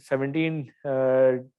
17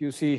QC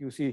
QC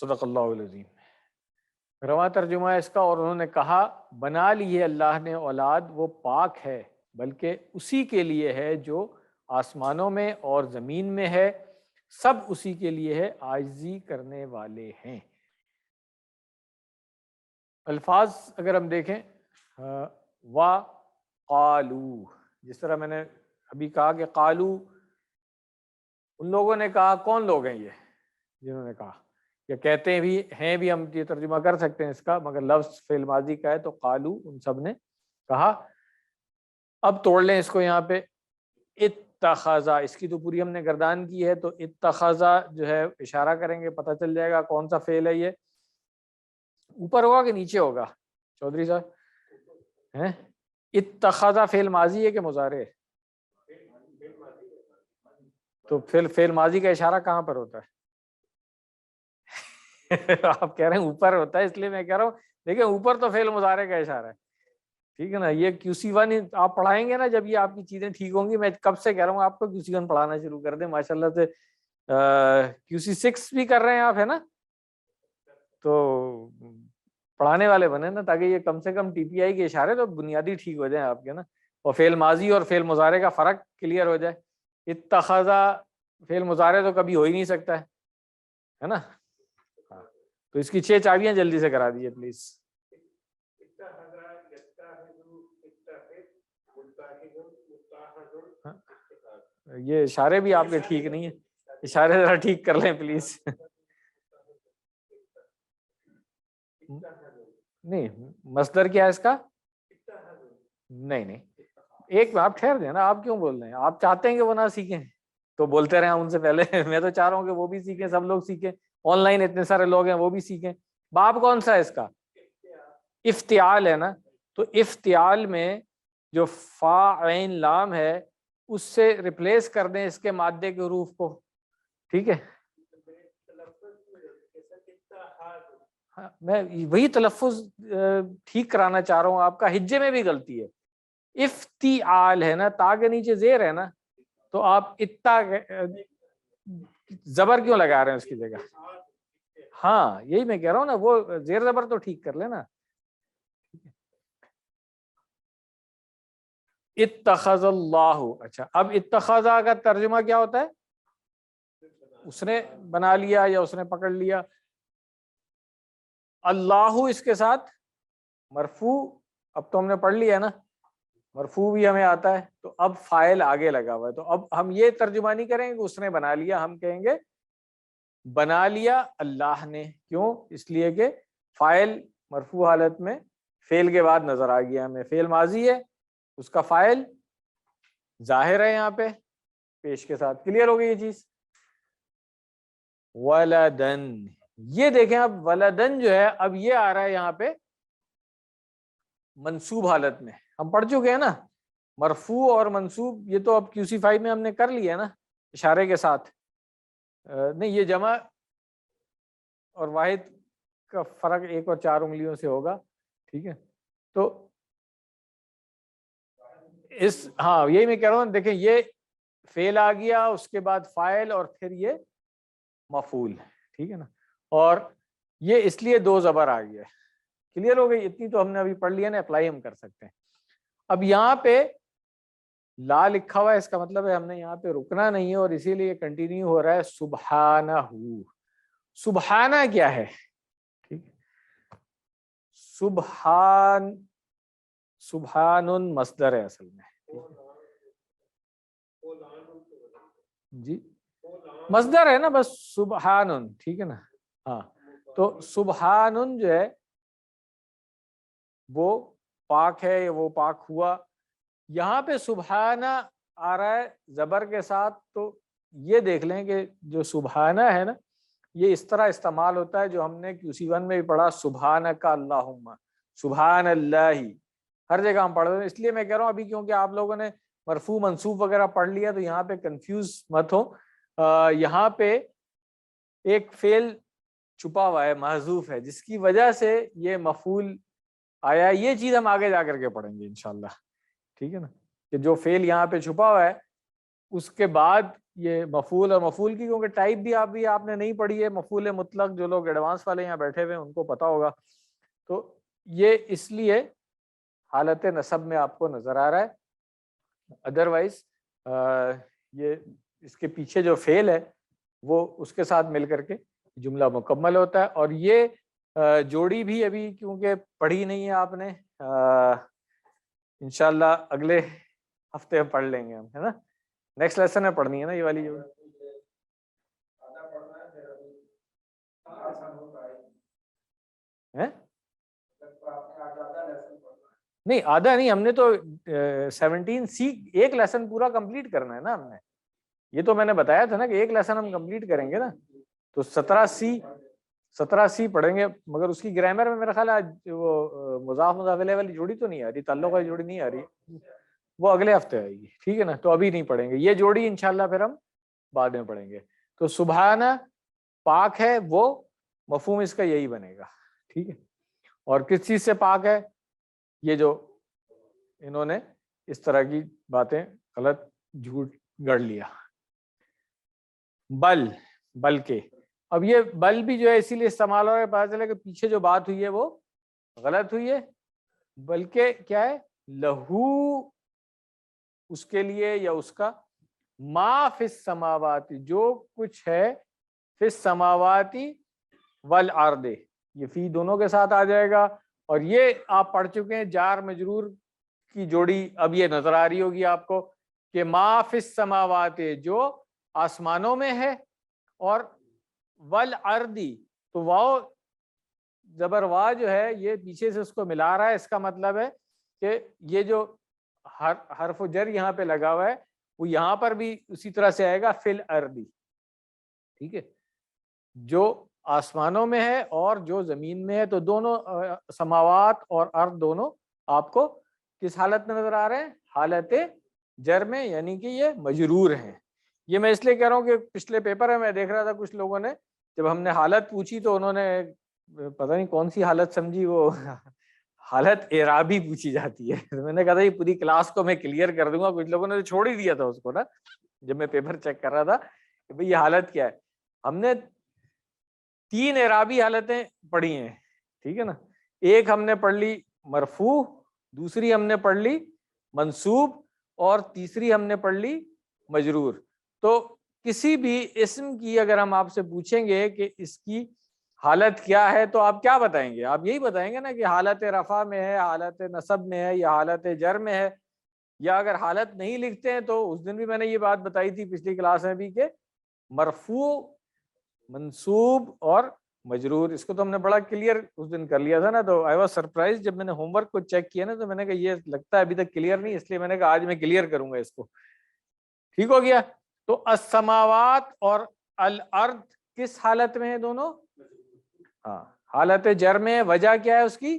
صدق اللہ العظیم۔ رواں ترجمہ ہے اس کا، اور انہوں نے کہا بنا لی ہے اللہ نے اولاد، وہ پاک ہے بلکہ اسی کے لیے ہے جو آسمانوں میں اور زمین میں ہے، سب اسی کے لیے ہے، عاجزی کرنے والے ہیں۔ الفاظ اگر ہم دیکھیں وَقَالُوا، جس طرح میں نے ابھی کہا کہ قالو ان لوگوں نے کہا، کون لوگ ہیں یہ جنہوں نے کہا، یا کہتے بھی ہیں بھی، ہم یہ ترجمہ کر سکتے ہیں اس کا، مگر لفظ فعل ماضی کا ہے تو قالو ان سب نے کہا۔ اب توڑ لیں اس کو یہاں پہ، اتخذا، اس کی تو پوری ہم نے گردان کی ہے، تو اتخذا جو ہے اشارہ کریں گے پتہ چل جائے گا کون سا فعل ہے یہ، اوپر ہوگا کہ نیچے ہوگا چودھری صاحب ہیں؟ اتخذا فعل ماضی ہے کہ مضارع ہے؟ تو فعل ماضی کا اشارہ کہاں پر ہوتا ہے؟ آپ کہہ رہے ہیں اوپر ہوتا ہے، اس لیے میں کہہ رہا ہوں دیکھیں اوپر تو فعل مضارع کا اشارہ ہے، ٹھیک ہے نا۔ یہ QC1 آپ پڑھائیں گے نا جب یہ آپ کی چیزیں ٹھیک ہوں گی، میں کب سے کہہ رہا ہوں آپ کو QC1 پڑھانا شروع کر دیں، ماشاءاللہ سے QC6 بھی کر رہے ہیں آپ، ہے نا، تو پڑھانے والے بنے نا، تاکہ یہ کم سے کم TPI کے اشارے تو بنیادی ٹھیک ہو جائیں آپ کے نا، اور فعل ماضی اور فعل مضارع کا فرق کلیئر ہو جائے۔ اتخذا فعل مضارع تو کبھی ہو ہی نہیں سکتا ہے نا، تو اس کی 6 چابیاں جلدی سے کرا دیجیے پلیز۔ یہ اشارے بھی آپ کے ٹھیک نہیں ہیں، اشارے ذرا ٹھیک کر لیں پلیز۔ نہیں مصدر کیا ہے اس کا؟ نہیں ایک آپ ٹھہر دیں نا، آپ کیوں بول رہے ہیں؟ آپ چاہتے ہیں کہ وہ نہ سیکھیں تو بولتے رہے ان سے پہلے، میں تو چاہ رہا ہوں کہ وہ بھی سیکھیں، سب لوگ سیکھیں، آن لائن اتنے سارے لوگ ہیں وہ بھی سیکھیں۔ باب کون سا ہے اس کا؟ افتعال ہے نا، تو افتعال میں جو فا عین لام ہے اس سے ریپلیس کر دیں اس کے مادے کے حروف کو، ٹھیک ہے۔ میں وہی تلفظ ٹھیک کرانا چاہ رہا ہوں، آپ کا ہجے میں بھی غلطی ہے، افتعال ہے نا، تا کے نیچے زیر ہے نا، تو آپ اتا زبر کیوں لگا رہے ہیں اس کی جگہ؟ ہاں یہی میں کہہ رہا ہوں نا، وہ زیر زبر تو ٹھیک کر لینا۔ اتخذ اللہ، اچھا اب اتخذا کا ترجمہ کیا ہوتا ہے؟ اس نے بنا لیا یا اس نے پکڑ لیا۔ اللہ اس کے ساتھ مرفوع، اب تو ہم نے پڑھ لیا نا، مرفوع بھی ہمیں آتا ہے، تو اب فاعل آگے لگا ہوا ہے، تو اب ہم یہ ترجمہ نہیں کریں گے کہ اس نے بنا لیا، ہم کہیں گے بنا لیا اللہ نے۔ کیوں؟ اس لیے کہ فاعل مرفوع حالت میں فعل کے بعد نظر آ گیا ہمیں، فعل ماضی ہے، اس کا فاعل ظاہر ہے یہاں پہ پیش کے ساتھ۔ کلیئر ہو گئی یہ چیز؟ ولدن، یہ دیکھیں اب ولدن جو ہے اب یہ آ رہا ہے یہاں پہ منصوب حالت میں، ہم پڑھ چکے ہیں نا مرفوع اور منصوب، یہ تو اب QC5 میں ہم نے کر لیا نا اشارے کے ساتھ، نہیں یہ جمع اور واحد کا فرق 1 اور 4 انگلیوں سے ہوگا، ٹھیک ہے۔ تو اس ہاں یہی میں کہہ رہا ہوں، دیکھیں یہ فعل آ گیا، اس کے بعد فاعل اور پھر یہ مفعول، ٹھیک ہے نا، اور یہ اس لیے 2 زبر آ گیا ہے۔ کلیئر ہو گئی؟ اتنی تو ہم نے ابھی پڑھ لیا نا، اپلائی ہم کر سکتے ہیں۔ اب یہاں پہ لا لکھا ہوا ہے، اس کا مطلب ہے ہم نے یہاں پہ رکنا نہیں ہے، اور اسی لیے کنٹینیو ہو رہا ہے سبحانہ۔ سبحانہ کیا ہے؟ ٹھیک ہے، سبحان مصدر ہے اصل میں، جی مصدر ہے نا، بس سبحان، ٹھیک ہے نا، ہاں تو سبحان جو ہے وہ پاک ہے، وہ پاک ہوا۔ یہاں پہ سبحانہ آ رہا ہے زبر کے ساتھ، تو یہ دیکھ لیں کہ جو سبحانہ ہے نا یہ اس طرح استعمال ہوتا ہے جو ہم نے QC1 میں بھی پڑھا، سبحانک اللہم، سبحان اللہ، ہر جگہ ہم پڑھ رہے ہیں۔ اس لیے میں کہہ رہا ہوں ابھی کیونکہ آپ لوگوں نے مرفوع منصوب وغیرہ پڑھ لیا تو یہاں پہ کنفیوز مت ہو، یہاں پہ ایک فعل چھپا ہوا ہے، محذوف ہے، جس کی وجہ سے یہ مفعول آیا، یہ چیز ہم آگے جا کر کے پڑھیں گے انشاءاللہ، ٹھیک ہے نا، کہ جو فعل یہاں پہ چھپا ہوا ہے اس کے بعد یہ مفعول اور مفعول کی کیونکہ ٹائپ بھی آپ نے نہیں پڑھی ہے، مفعول مطلق جو لوگ ایڈوانس والے یہاں بیٹھے ہوئے ہیں ان کو پتا ہوگا، تو یہ اس لیے حالت نصب میں آپ کو نظر آ رہا ہے، ادروائز یہ اس کے پیچھے جو فعل ہے وہ اس کے ساتھ مل کر کے جملہ مکمل ہوتا ہے۔ اور یہ جوڑی بھی ابھی کیونکہ پڑھی نہیں ہے آپ نے، انشاءاللہ اگلے ہفتے پڑھ لیں گے ہم، ہے نا، نیکسٹ لیسن میں پڑھنی ہے نا یہ والی جوڑی۔ نہیں آدھا نہیں، ہم نے تو 17C ایک لیسن پورا کمپلیٹ کرنا ہے نا ہم نے، یہ تو میں نے بتایا تھا نا کہ ایک لیسن ہم کمپلیٹ کریں گے نا، تو 17C پڑھیں گے، مگر اس کی گرامر میں میرا خیال ہے وہ مضاف مضاف الیہ والی جوڑی تو نہیں آ رہی، تعلق والی جوڑی نہیں آ رہی، وہ اگلے ہفتے آئے گی، ٹھیک ہے نا، تو ابھی نہیں پڑھیں گے یہ جوڑی، انشاءاللہ پھر ہم بعد میں پڑھیں گے۔ تو سبحانہ پاک ہے، وہ مفہوم اس کا یہی بنے گا، ٹھیک ہے، اور کس چیز سے پاک ہے، یہ جو انہوں نے اس طرح کی باتیں غلط جھوٹ گڑ لیا، بلکہ اب یہ بل بھی جو ہے اسی لیے استعمال ہو رہا ہے، پتا چلے کہ پیچھے جو بات ہوئی ہے وہ غلط ہوئی ہے، بلکہ کیا ہے، لہو اس کے لیے یا اس کا، ما فی السماوات جو کچھ ہے، فی السماوات والارض، یہ فی دونوں کے ساتھ آ جائے گا، اور یہ آپ پڑھ چکے ہیں جار مجرور کی جوڑی، اب یہ نظر آ رہی ہوگی آپ کو کہ ما فی السماوات جو آسمانوں میں ہے، اور والارض تو واو زبر وا جو ہے یہ پیچھے سے اس کو ملا رہا ہے، اس کا مطلب ہے کہ یہ جو حرف جر یہاں پہ لگا ہوا ہے وہ یہاں پر بھی اسی طرح سے آئے گا، فی الارض، ٹھیک ہے، جو آسمانوں میں ہے اور جو زمین میں ہے، تو دونوں سماوات اور ارض دونوں آپ کو کس حالت میں نظر آ رہے ہیں، حالت جر میں، یعنی کہ یہ مجرور ہیں۔ یہ میں اس لیے کہہ رہا ہوں کہ پچھلے پیپر میں دیکھ رہا تھا کچھ لوگوں نے جب ہم نے حالت پوچھی تو انہوں نے پتہ نہیں کون سی حالت سمجھی، وہ حالت اعرابی پوچھی جاتی ہے، میں نے کہا تھا یہ پوری کلاس کو میں کلیئر کر دوں گا، کچھ لوگوں نے تو چھوڑ ہی دیا تھا اس کو نا، جب میں پیپر چیک کر رہا تھا کہ بھئی یہ حالت کیا ہے، ہم نے 3 اعرابی حالتیں پڑھی ہیں، ٹھیک ہے نا، ایک ہم نے پڑھ لی مرفوع، دوسری ہم نے پڑھ لی منصوب، اور تیسری ہم نے پڑھ لی مجرور۔ تو کسی بھی اسم کی اگر ہم آپ سے پوچھیں گے کہ اس کی حالت کیا ہے تو آپ کیا بتائیں گے، آپ یہی بتائیں گے نا کہ حالت رفع میں ہے، حالت نصب میں ہے، یا حالت جر میں ہے، یا اگر حالت نہیں لکھتے ہیں تو اس دن بھی میں نے یہ بات بتائی تھی پچھلی کلاس میں بھی کہ مرفوع، منصوب اور مجرور، اس کو تو ہم نے بڑا کلیئر اس دن کر لیا تھا نا، تو آئی واز سرپرائز جب میں نے ہوم ورک کو چیک کیا نا، تو میں نے کہا یہ لگتا ہے ابھی تک کلیئر نہیں، اس لیے میں نے کہا آج میں کلیئر کروں گا اس کو، ٹھیک ہو گیا۔ تو السماوات اور الارض کس حالت میں ہیں دونوں، ہاں حالت جر میں، وجہ کیا ہے اس کی،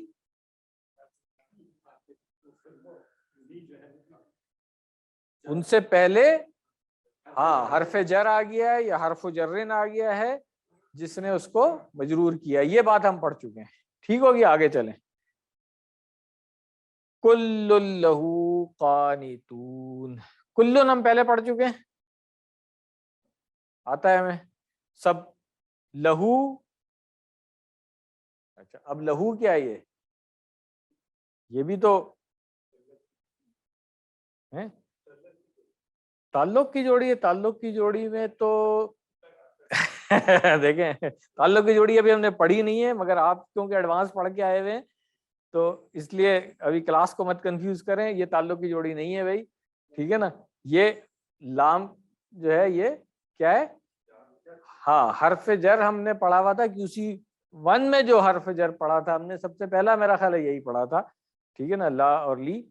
ان سے پہلے ہاں حرف جر آ گیا ہے یا حرف جرن آ گیا ہے جس نے اس کو مجرور کیا، یہ بات ہم پڑھ چکے ہیں، ٹھیک ہو گیا، آگے چلیں۔ کل لہو قانتون، کلن ہم پہلے پڑھ چکے ہیں، آتا ہے ہمیں سب، لہو، اچھا اب لہو کیا ہے، یہ بھی تو تعلق کی جوڑی ہے، تعلق کی جوڑی میں تو دیکھیں تعلق کی جوڑی ابھی ہم نے پڑھی نہیں ہے، مگر آپ کیونکہ ایڈوانس پڑھ کے آئے ہوئے ہیں تو اس لیے ابھی کلاس کو مت کنفیوز کریں، یہ تعلق کی جوڑی نہیں ہے بھائی، ٹھیک ہے نا، یہ لام جو ہے یہ کیا ہے، ہاں حرف جر ہم نے پڑھا ہوا تھا QC1 میں، جو حرف جر پڑھا تھا ہم نے سب سے پہلا میرا خیال ہے یہی پڑھا تھا، ٹھیک ہے نا، لا اور لی،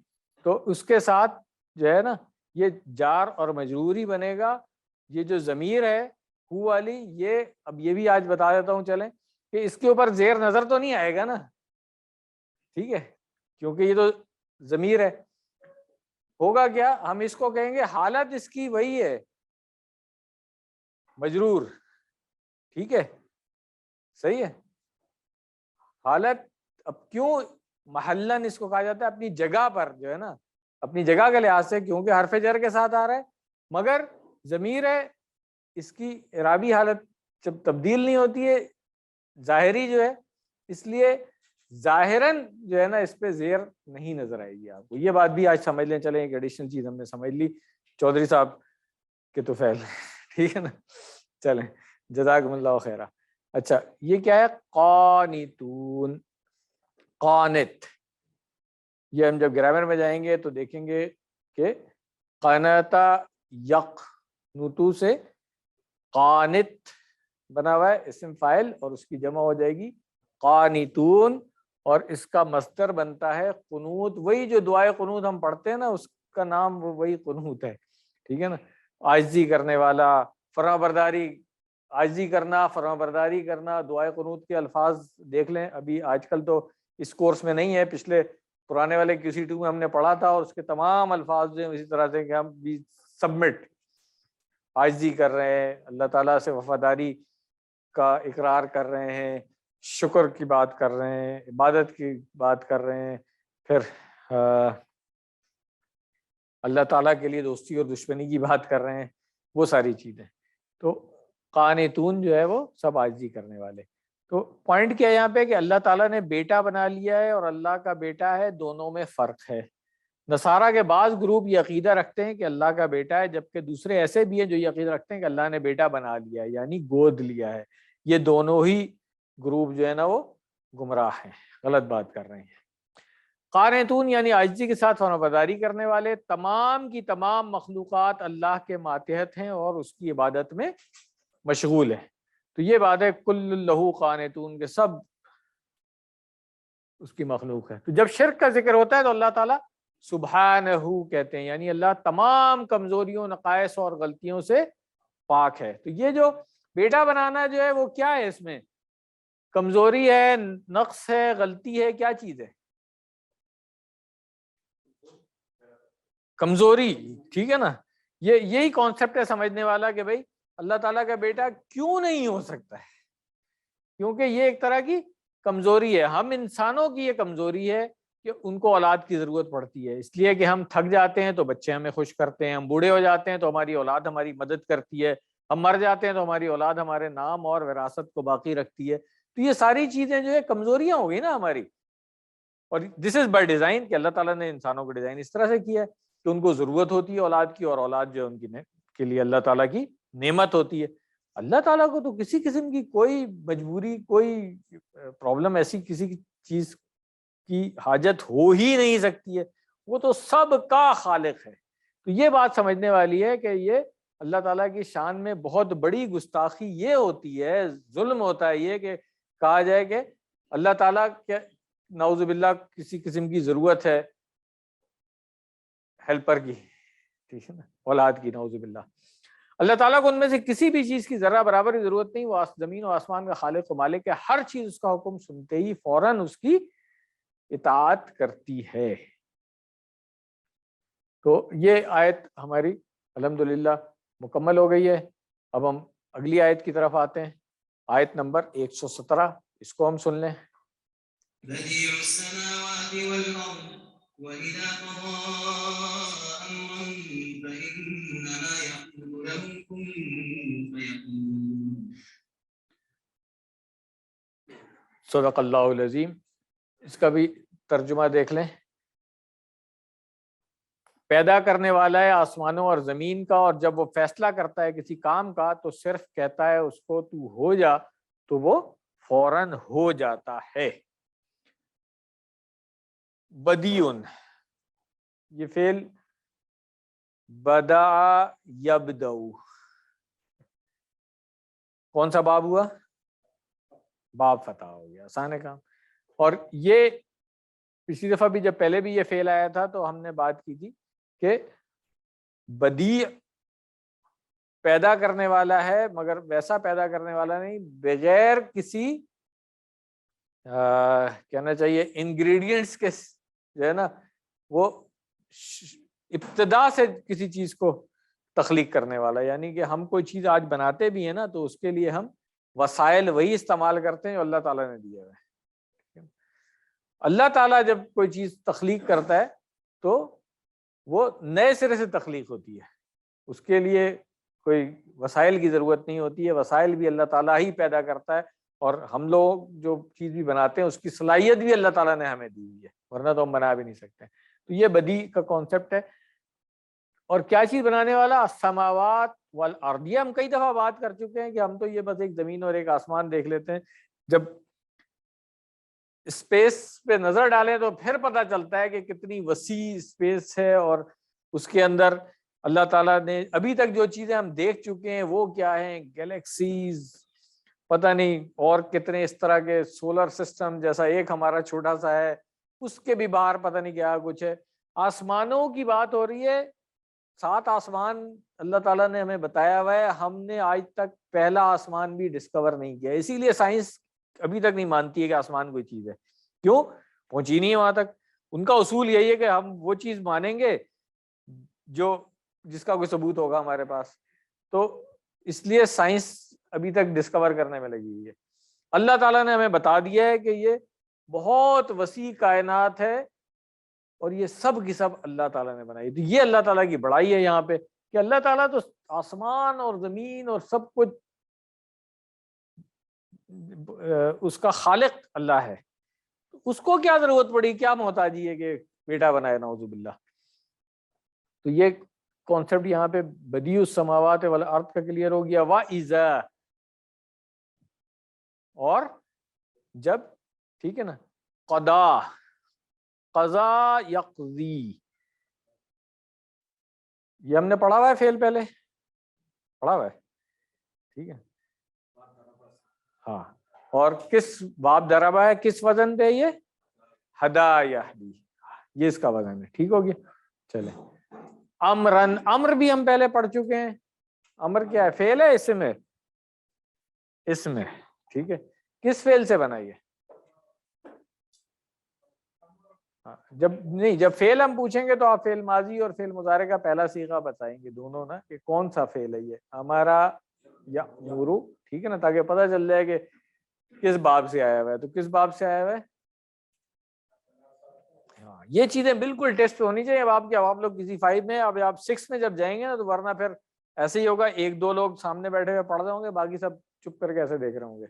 تو اس کے ساتھ جو ہے نا یہ جار اور مجروری بنے گا، یہ جو ضمیر ہے ہو والی، یہ اب یہ بھی آج بتا دیتا ہوں چلیں کہ اس کے اوپر زیر نظر تو نہیں آئے گا نا، ٹھیک ہے، کیونکہ یہ تو ضمیر ہے، ہوگا کیا، ہم اس کو کہیں گے حالت اس کی وہی ہے مجرور، ٹھیک ہے، صحیح ہے، حالت، اب کیوں محلن اس کو کہا جاتا ہے، اپنی جگہ پر جو ہے نا، اپنی جگہ کے لحاظ سے، کیونکہ حرف جر کے ساتھ آ رہا ہے، مگر ضمیر ہے اس کی اعرابی حالت جب تبدیل نہیں ہوتی ہے ظاہری جو ہے، اس لیے ظاہراً جو ہے نا اس پہ زیر نہیں نظر آئے گی آپ کو. یہ بات بھی آج سمجھ لیں. چلیں ایک ایڈیشنل چیز ہم نے سمجھ لی چودھری صاحب کے تو فعل. ٹھیک ہے نا. چلیں جزاکم اللہ خیرہ. اچھا یہ کیا ہے؟ قانتون، قانت. یہ ہم جب گرامر میں جائیں گے تو دیکھیں گے کہ قنتا یقنتو سے قانت بنا ہوا ہے اسم فاعل، اور اس کی جمع ہو جائے گی قانتون، اور اس کا مصدر بنتا ہے قنوت. وہی جو دعائے قنوت ہم پڑھتے ہیں نا اس کا نام وہی قنوت ہے. ٹھیک ہے نا. عاجزی کرنے والا، فرما برداری، عاجزی کرنا، فرما برداری کرنا. دعائے قنوت کے الفاظ دیکھ لیں. ابھی آج کل تو اس کورس میں نہیں ہے، پچھلے پرانے والے QC2 میں ہم نے پڑھا تھا، اور اس کے تمام الفاظ جو ہیں اسی طرح سے کہ ہم بھی سبمٹ، عاجزی کر رہے ہیں، اللہ تعالیٰ سے وفاداری کا اقرار کر رہے ہیں، شکر کی بات کر رہے ہیں، عبادت کی بات کر رہے ہیں، پھر اللہ تعالیٰ کے لیے دوستی اور دشمنی کی بات کر رہے ہیں، وہ ساری چیزیں. تو قانتون جو ہے وہ سب عاجزی کرنے والے. تو پوائنٹ کیا ہے یہاں پہ کہ اللہ تعالیٰ نے بیٹا بنا لیا ہے اور اللہ کا بیٹا ہے، دونوں میں فرق ہے. نصارہ کے بعض گروپ یہ عقیدہ رکھتے ہیں کہ اللہ کا بیٹا ہے، جبکہ دوسرے ایسے بھی ہیں جو یہ عقیدہ رکھتے ہیں کہ اللہ نے بیٹا بنا لیا ہے، یعنی گود لیا ہے. یہ دونوں ہی گروپ جو ہے نا وہ گمراہ ہیں، غلط بات کر رہے ہیں. قانتون یعنی عاجزی کے ساتھ فرمانبرداری کرنے والے. تمام کی تمام مخلوقات اللہ کے ماتحت ہیں اور اس کی عبادت میں مشغول ہیں. تو یہ بات ہے کل لہو قانتون کے سب اس کی مخلوق ہے. تو جب شرک کا ذکر ہوتا ہے تو اللہ تعالیٰ سبحانہ کہتے ہیں، یعنی اللہ تمام کمزوریوں، نقائص اور غلطیوں سے پاک ہے. تو یہ جو بیٹا بنانا جو ہے وہ کیا ہے؟ اس میں کمزوری ہے، نقص ہے، غلطی ہے، کیا چیز ہے؟ کمزوری. ٹھیک ہے نا. یہی کانسیپٹ ہے سمجھنے والا کہ بھائی اللہ تعالیٰ کا بیٹا کیوں نہیں ہو سکتا ہے، کیونکہ یہ ایک طرح کی کمزوری ہے. ہم انسانوں کی یہ کمزوری ہے کہ ان کو اولاد کی ضرورت پڑتی ہے، اس لیے کہ ہم تھک جاتے ہیں تو بچے ہمیں خوش کرتے ہیں، ہم بوڑھے ہو جاتے ہیں تو ہماری اولاد ہماری مدد کرتی ہے، ہم مر جاتے ہیں تو ہماری اولاد ہمارے نام اور وراثت کو باقی رکھتی ہے. تو یہ ساری چیزیں جو ہے کمزوریاں ہو گئی نا ہماری. اور دس از بائی ڈیزائن کہ اللہ تعالیٰ نے انسانوں کو ڈیزائن اس طرح سے کیا ہے کہ ان کو ضرورت ہوتی ہے اولاد کی، اور اولاد جو ہے ان کی کے لیے اللہ تعالیٰ کی نعمت ہوتی ہے. اللہ تعالیٰ کو تو کسی قسم کی کوئی مجبوری، کوئی پرابلم، ایسی کسی چیز کی حاجت ہو ہی نہیں سکتی ہے. وہ تو سب کا خالق ہے. تو یہ بات سمجھنے والی ہے کہ یہ اللہ تعالیٰ کی شان میں بہت بڑی گستاخی یہ ہوتی ہے، ظلم ہوتا ہے یہ کہ کہا جائے کہ اللہ تعالیٰ کے نعوذ باللہ کسی قسم کی ضرورت ہے ہیلپر کی، ٹھیک ہے نا، اولاد کی، نعوذ باللہ. اللہ تعالیٰ کو ان میں سے کسی بھی چیز کی ذرہ برابر کی ضرورت نہیں. وہ زمین و آسمان کا خالق و مالک ہے، ہر چیز اس کا حکم سنتے ہی فوراً اس کی اطاعت کرتی ہے. تو یہ آیت ہماری الحمدللہ مکمل ہو گئی ہے. اب ہم اگلی آیت کی طرف آتے ہیں، آیت نمبر 117. اس کو ہم سن لیں. بديع السماوات والأرض وإذا قضى أمرا فإنما يقول له كن فيكون. صدق اللہ العظیم. اس کا بھی ترجمہ دیکھ لیں. پیدا کرنے والا ہے آسمانوں اور زمین کا، اور جب وہ فیصلہ کرتا ہے کسی کام کا تو صرف کہتا ہے اس کو تو ہو جا، تو وہ فوراً ہو جاتا ہے. بدیون، یہ فعل بدا یبدو، کون سا باب ہوا؟ باب فتح ہو گیا، آسان ہے کام. اور یہ پچھلی دفعہ بھی جب پہلے بھی یہ فعل آیا تھا تو ہم نے بات کی تھی کہ بدیع پیدا کرنے والا ہے، مگر ویسا پیدا کرنے والا نہیں بغیر کسی کہنا چاہیے انگریڈینٹس کے، جو ہے نا وہ ابتدا سے کسی چیز کو تخلیق کرنے والا. یعنی کہ ہم کوئی چیز آج بناتے بھی ہیں نا تو اس کے لیے ہم وسائل وہی استعمال کرتے ہیں جو اللہ تعالیٰ نے دیا ہے. اللہ تعالیٰ جب کوئی چیز تخلیق کرتا ہے تو وہ نئے سرے سے تخلیق ہوتی ہے، اس کے لیے کوئی وسائل کی ضرورت نہیں ہوتی ہے، وسائل بھی اللہ تعالیٰ ہی پیدا کرتا ہے، اور ہم لوگ جو چیز بھی بناتے ہیں اس کی صلاحیت بھی اللہ تعالیٰ نے ہمیں دی ہوئی ہے، ورنہ تو ہم بنا بھی نہیں سکتے۔ تو یہ بدیع کا کانسیپٹ ہے۔ اور کیا چیز بنانے والا؟ السماوات والارض۔ یہ ہم کئی دفعہ بات کر چکے ہیں کہ ہم تو یہ بس ایک زمین اور ایک آسمان دیکھ لیتے ہیں، جب اسپیس پہ نظر ڈالیں تو پھر پتہ چلتا ہے کہ کتنی وسیع اسپیس ہے، اور اس کے اندر اللہ تعالیٰ نے ابھی تک جو چیزیں ہم دیکھ چکے ہیں وہ کیا ہیں، گیلیکسیز، پتہ نہیں اور کتنے اس طرح کے، سولر سسٹم جیسا ایک ہمارا چھوٹا سا ہے، اس کے بھی باہر پتہ نہیں کیا کچھ ہے۔ آسمانوں کی بات ہو رہی ہے، 7 آسمان اللہ تعالیٰ نے ہمیں بتایا ہوا ہے، ہم نے آج تک پہلا آسمان بھی ڈسکور نہیں کیا، اسی لیے سائنس ابھی تک نہیں مانتی ہے کہ آسمان کوئی چیز ہے۔ کیوں؟ پہنچی نہیں ہے وہاں تک۔ ان کا اصول یہی ہے کہ ہم وہ چیز مانیں گے جس کا کوئی ثبوت ہوگا ہمارے پاس، تو اس لیے سائنس ابھی تک ڈسکور کرنے میں لگی ہوئی ہے۔ اللہ تعالیٰ نے ہمیں بتا دیا ہے کہ یہ بہت وسیع کائنات ہے، اور یہ سب کی سب اللہ تعالیٰ نے بنائی۔ تو یہ اللہ تعالیٰ کی بڑائی ہے یہاں پہ، کہ اللہ تعالیٰ تو آسمان اور زمین اور سب کچھ اس کا خالق اللہ ہے، اس کو کیا ضرورت پڑی، کیا محتاجی ہے کہ بیٹا بنائے، نعوذ باللہ۔ تو یہ کانسیپٹ یہاں پہ بدیع السماوات والارض کا کلیئر ہو گیا۔ وَإِذَا، اور جب، ٹھیک ہے نا، قضا، قضا یقضی، یہ ہم نے پڑھا ہوا ہے فعل، پہلے پڑھا ہوا ہے، ٹھیک ہے ہاں، اور کس باب ضربہ ہے، کس وزن پہ یہ، ہدا یہدی، یہ اس کا وزن ہے، ٹھیک ہو گیا۔ چلیں، امرن، امر بھی ہم پہلے پڑھ چکے ہیں۔ امر کیا ہے؟ فعل ہے، اسم ہے، اسم ہے، ٹھیک ہے، کس فعل سے بنا یہ؟ جب فعل ہم پوچھیں گے تو آپ فعل ماضی اور فعل مضارع کا پہلا صیغہ بتائیں گے دونوں نا، کہ کون سا فعل ہے یہ، ہمارا یا یامرو، ٹھیک ہے نا، تاکہ پتہ چل جائے کہ کس باب سے آیا ہوا ہے۔ تو کس باب سے آیا ہوا ہے؟ ہاں، یہ چیزیں بالکل ٹیسٹ پہ ہونی چاہیے۔ اب آپ لوگ کسی 5 میں، اب آپ 6 میں جب جائیں گے نا، تو ورنہ پھر ایسے ہی ہوگا، 1-2 لوگ سامنے بیٹھے ہوئے پڑھ رہے ہوں گے، باقی سب چپ کر کے ایسے دیکھ رہے ہوں گے۔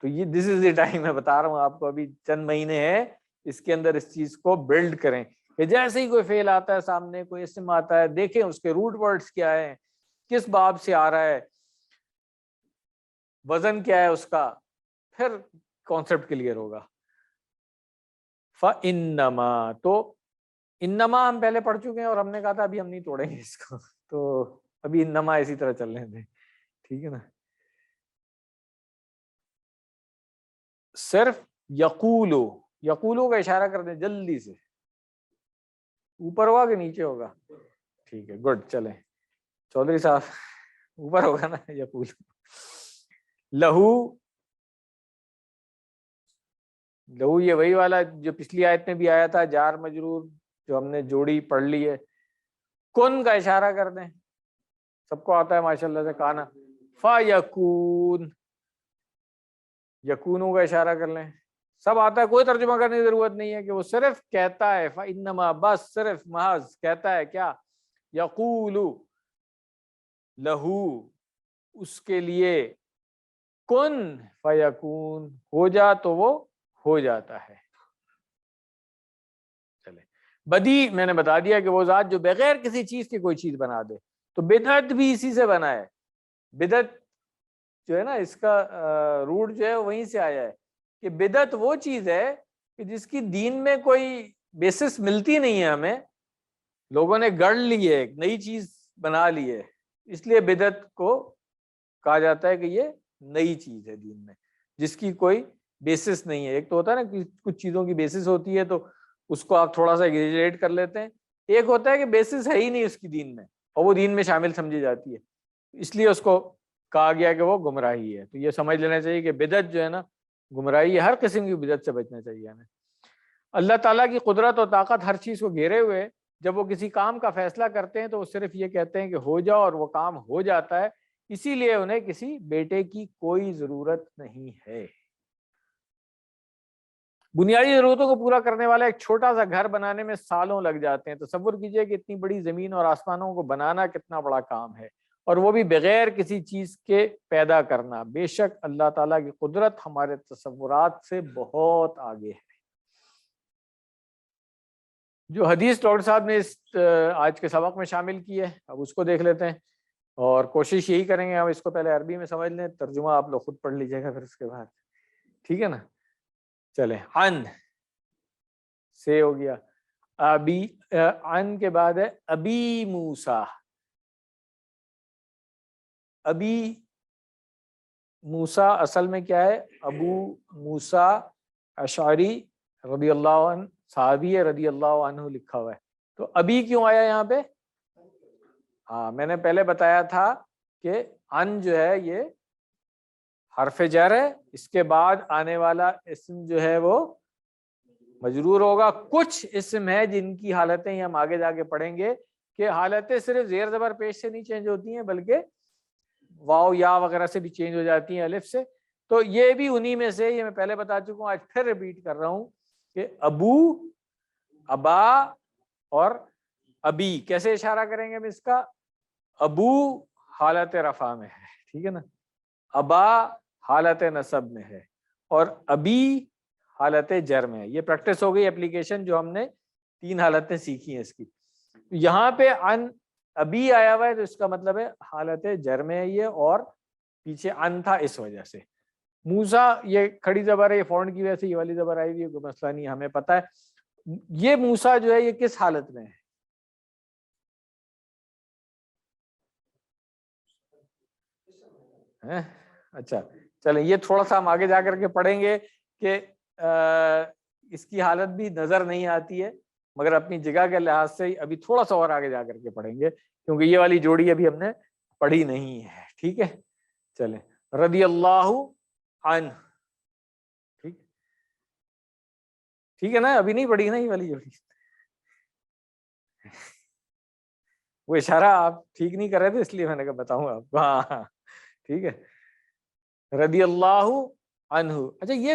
تو یہ دس از دی ٹائم، میں بتا رہا ہوں آپ کو، ابھی چند مہینے ہیں، اس کے اندر اس چیز کو بلڈ کریں، کہ جیسے ہی کوئی فعل آتا ہے سامنے، کوئی اسم آتا ہے، دیکھیں اس کے روٹ ورڈز کیا ہیں، کس باب سے آ رہا ہے، وزن کیا ہے اس کا، پھر کانسیپٹ کلیئر ہوگا۔ فَإِنَّمَا، تو انما ہم پہلے پڑھ چکے ہیں، اور ہم نے کہا تھا ابھی ہم نہیں توڑیں گے اس کو، تو ابھی انما اسی طرح چل رہے تھے، ٹھیک ہے نا۔ صرف یقولو، یقولو کا اشارہ کر دیں جلدی سے، اوپر ہوگا کہ نیچے ہوگا؟ ٹھیک ہے، گڈ، چلیں چودھری صاحب، اوپر ہوگا نا، یقولو، لہو، لہو یہ وہی والا جو پچھلی آیت میں بھی آیا تھا، جار مجرور جو ہم نے جوڑی پڑھ لی ہے۔ کن کا اشارہ کر دیں، سب کو آتا ہے ماشاءاللہ سے، کانا، فَیَکُون، یکونوں کا اشارہ کر لیں، سب آتا ہے، کوئی ترجمہ کرنے کی ضرورت نہیں ہے، کہ وہ صرف کہتا ہے، فَإِنَّمَا، بس صرف محض کہتا ہے، کیا؟ یقولو، لہو، اس کے لیے، کن فیکون، ہو جا تو وہ ہو جاتا ہے۔ چلے، بدیع میں نے بتا دیا کہ وہ ذات جو بغیر کسی چیز کی کوئی چیز بنا دے، تو بدعت بھی اسی سے بنا ہے۔ بدعت جو ہے نا، اس کا روٹ جو ہے وہیں سے آیا ہے، کہ بدعت وہ چیز ہے کہ جس کی دین میں کوئی بیسس ملتی نہیں ہے ہمیں، لوگوں نے گڑھ لی ہے، ایک نئی چیز بنا لی ہے، اس لیے بدعت کو کہا جاتا ہے کہ یہ نئی چیز ہے دین میں، جس کی کوئی بیسس نہیں ہے۔ ایک تو ہوتا ہے نا کہ کچھ چیزوں کی بیسس ہوتی ہے تو اس کو آپ تھوڑا سا ایگزیجریٹ کر لیتے ہیں، ایک ہوتا ہے کہ بیسس ہے ہی نہیں اس کی دین میں، اور وہ دین میں شامل سمجھی جاتی ہے، اس لیے اس کو کہا گیا کہ وہ گمراہی ہے۔ تو یہ سمجھ لینا چاہیے کہ بدعت جو ہے نا، گمراہی ہے، ہر قسم کی بدعت سے بچنا چاہیے ہمیں۔ اللہ تعالیٰ کی قدرت و طاقت ہر چیز کو گھیرے ہوئے، جب وہ کسی کام کا فیصلہ کرتے ہیں تو وہ صرف یہ کہتے ہیں کہ ہو جاؤ، اور وہ کام ہو جاتا ہے، اسی لیے انہیں کسی بیٹے کی کوئی ضرورت نہیں ہے۔ بنیادی ضرورتوں کو پورا کرنے والا ایک چھوٹا سا گھر بنانے میں سالوں لگ جاتے ہیں، تصور کیجئے کہ اتنی بڑی زمین اور آسمانوں کو بنانا کتنا بڑا کام ہے، اور وہ بھی بغیر کسی چیز کے پیدا کرنا. بے شک اللہ تعالیٰ کی قدرت ہمارے تصورات سے بہت آگے ہے. جو حدیث ڈاکٹر صاحب نے اس آج کے سبق میں شامل کی ہے اب اس کو دیکھ لیتے ہیں, اور کوشش یہی کریں گے ہم اس کو پہلے عربی میں سمجھ لیں, ترجمہ آپ لوگ خود پڑھ لیجیے گا پھر اس کے بعد, ٹھیک ہے نا. چلیں, عن سے ہو گیا, ابی عن کے بعد ہے ابی موسیٰ. ابی موسیٰ اصل میں کیا ہے؟ ابو موسیٰ اشعری رضی اللہ عنہ, صحابی رضی اللہ عنہ لکھا ہوا ہے. تو ابھی کیوں آیا یہاں پہ؟ ہاں میں نے پہلے بتایا تھا کہ ان جو ہے یہ حرف جر ہے, اس کے بعد آنے والا اسم جو ہے وہ مجرور ہوگا. کچھ اسم ہے جن کی حالتیں ہم آگے جا کے پڑھیں گے کہ حالتیں صرف زیر زبر پیش سے نہیں چینج ہوتی ہیں بلکہ واو یا وغیرہ سے بھی چینج ہو جاتی ہیں, الف سے. تو یہ بھی انہی میں سے, یہ میں پہلے بتا چکا ہوں, آج پھر ریپیٹ کر رہا ہوں کہ ابو, ابا اور ابی کیسے اشارہ کریں گے ہم اس کا؟ ابو حالت رفع میں ہے, ٹھیک ہے نا, ابا حالت نصب میں ہے, اور ابی حالت جر میں ہے. یہ پریکٹس ہو گئی اپلیکیشن جو ہم نے 3 حالتیں سیکھی ہیں اس کی. یہاں پہ ان ابھی آیا ہوا ہے تو اس کا مطلب ہے حالت جر میں ہے یہ, اور پیچھے ان تھا اس وجہ سے. موسیٰ یہ کھڑی زبر ہے, یہ فونٹ کی وجہ سے یہ والی زبر آئی ہوئی ہے, کوئی مسئلہ نہیں, ہمیں پتہ ہے. یہ موسیٰ جو ہے یہ کس حالت میں ہے؟ اچھا چلیں, یہ تھوڑا سا ہم آگے جا کر کے پڑھیں گے کہ اس کی حالت بھی نظر نہیں آتی ہے, مگر اپنی جگہ کے لحاظ سے ابھی تھوڑا سا اور آگے جا کر کے پڑھیں گے کیونکہ یہ والی جوڑی ابھی ہم نے پڑھی نہیں ہے, ٹھیک ہے. چلیں, رضی اللہ عنہ, ٹھیک ہے نا, ابھی نہیں پڑھی نا یہ والی جوڑی. وہ اشارہ آپ ٹھیک نہیں کر رہے تھے اس لیے میں نے کہا بتاؤں آپ کو. ہاں ٹھیک ہے, رضی اللہ عنہ. اچھا یہ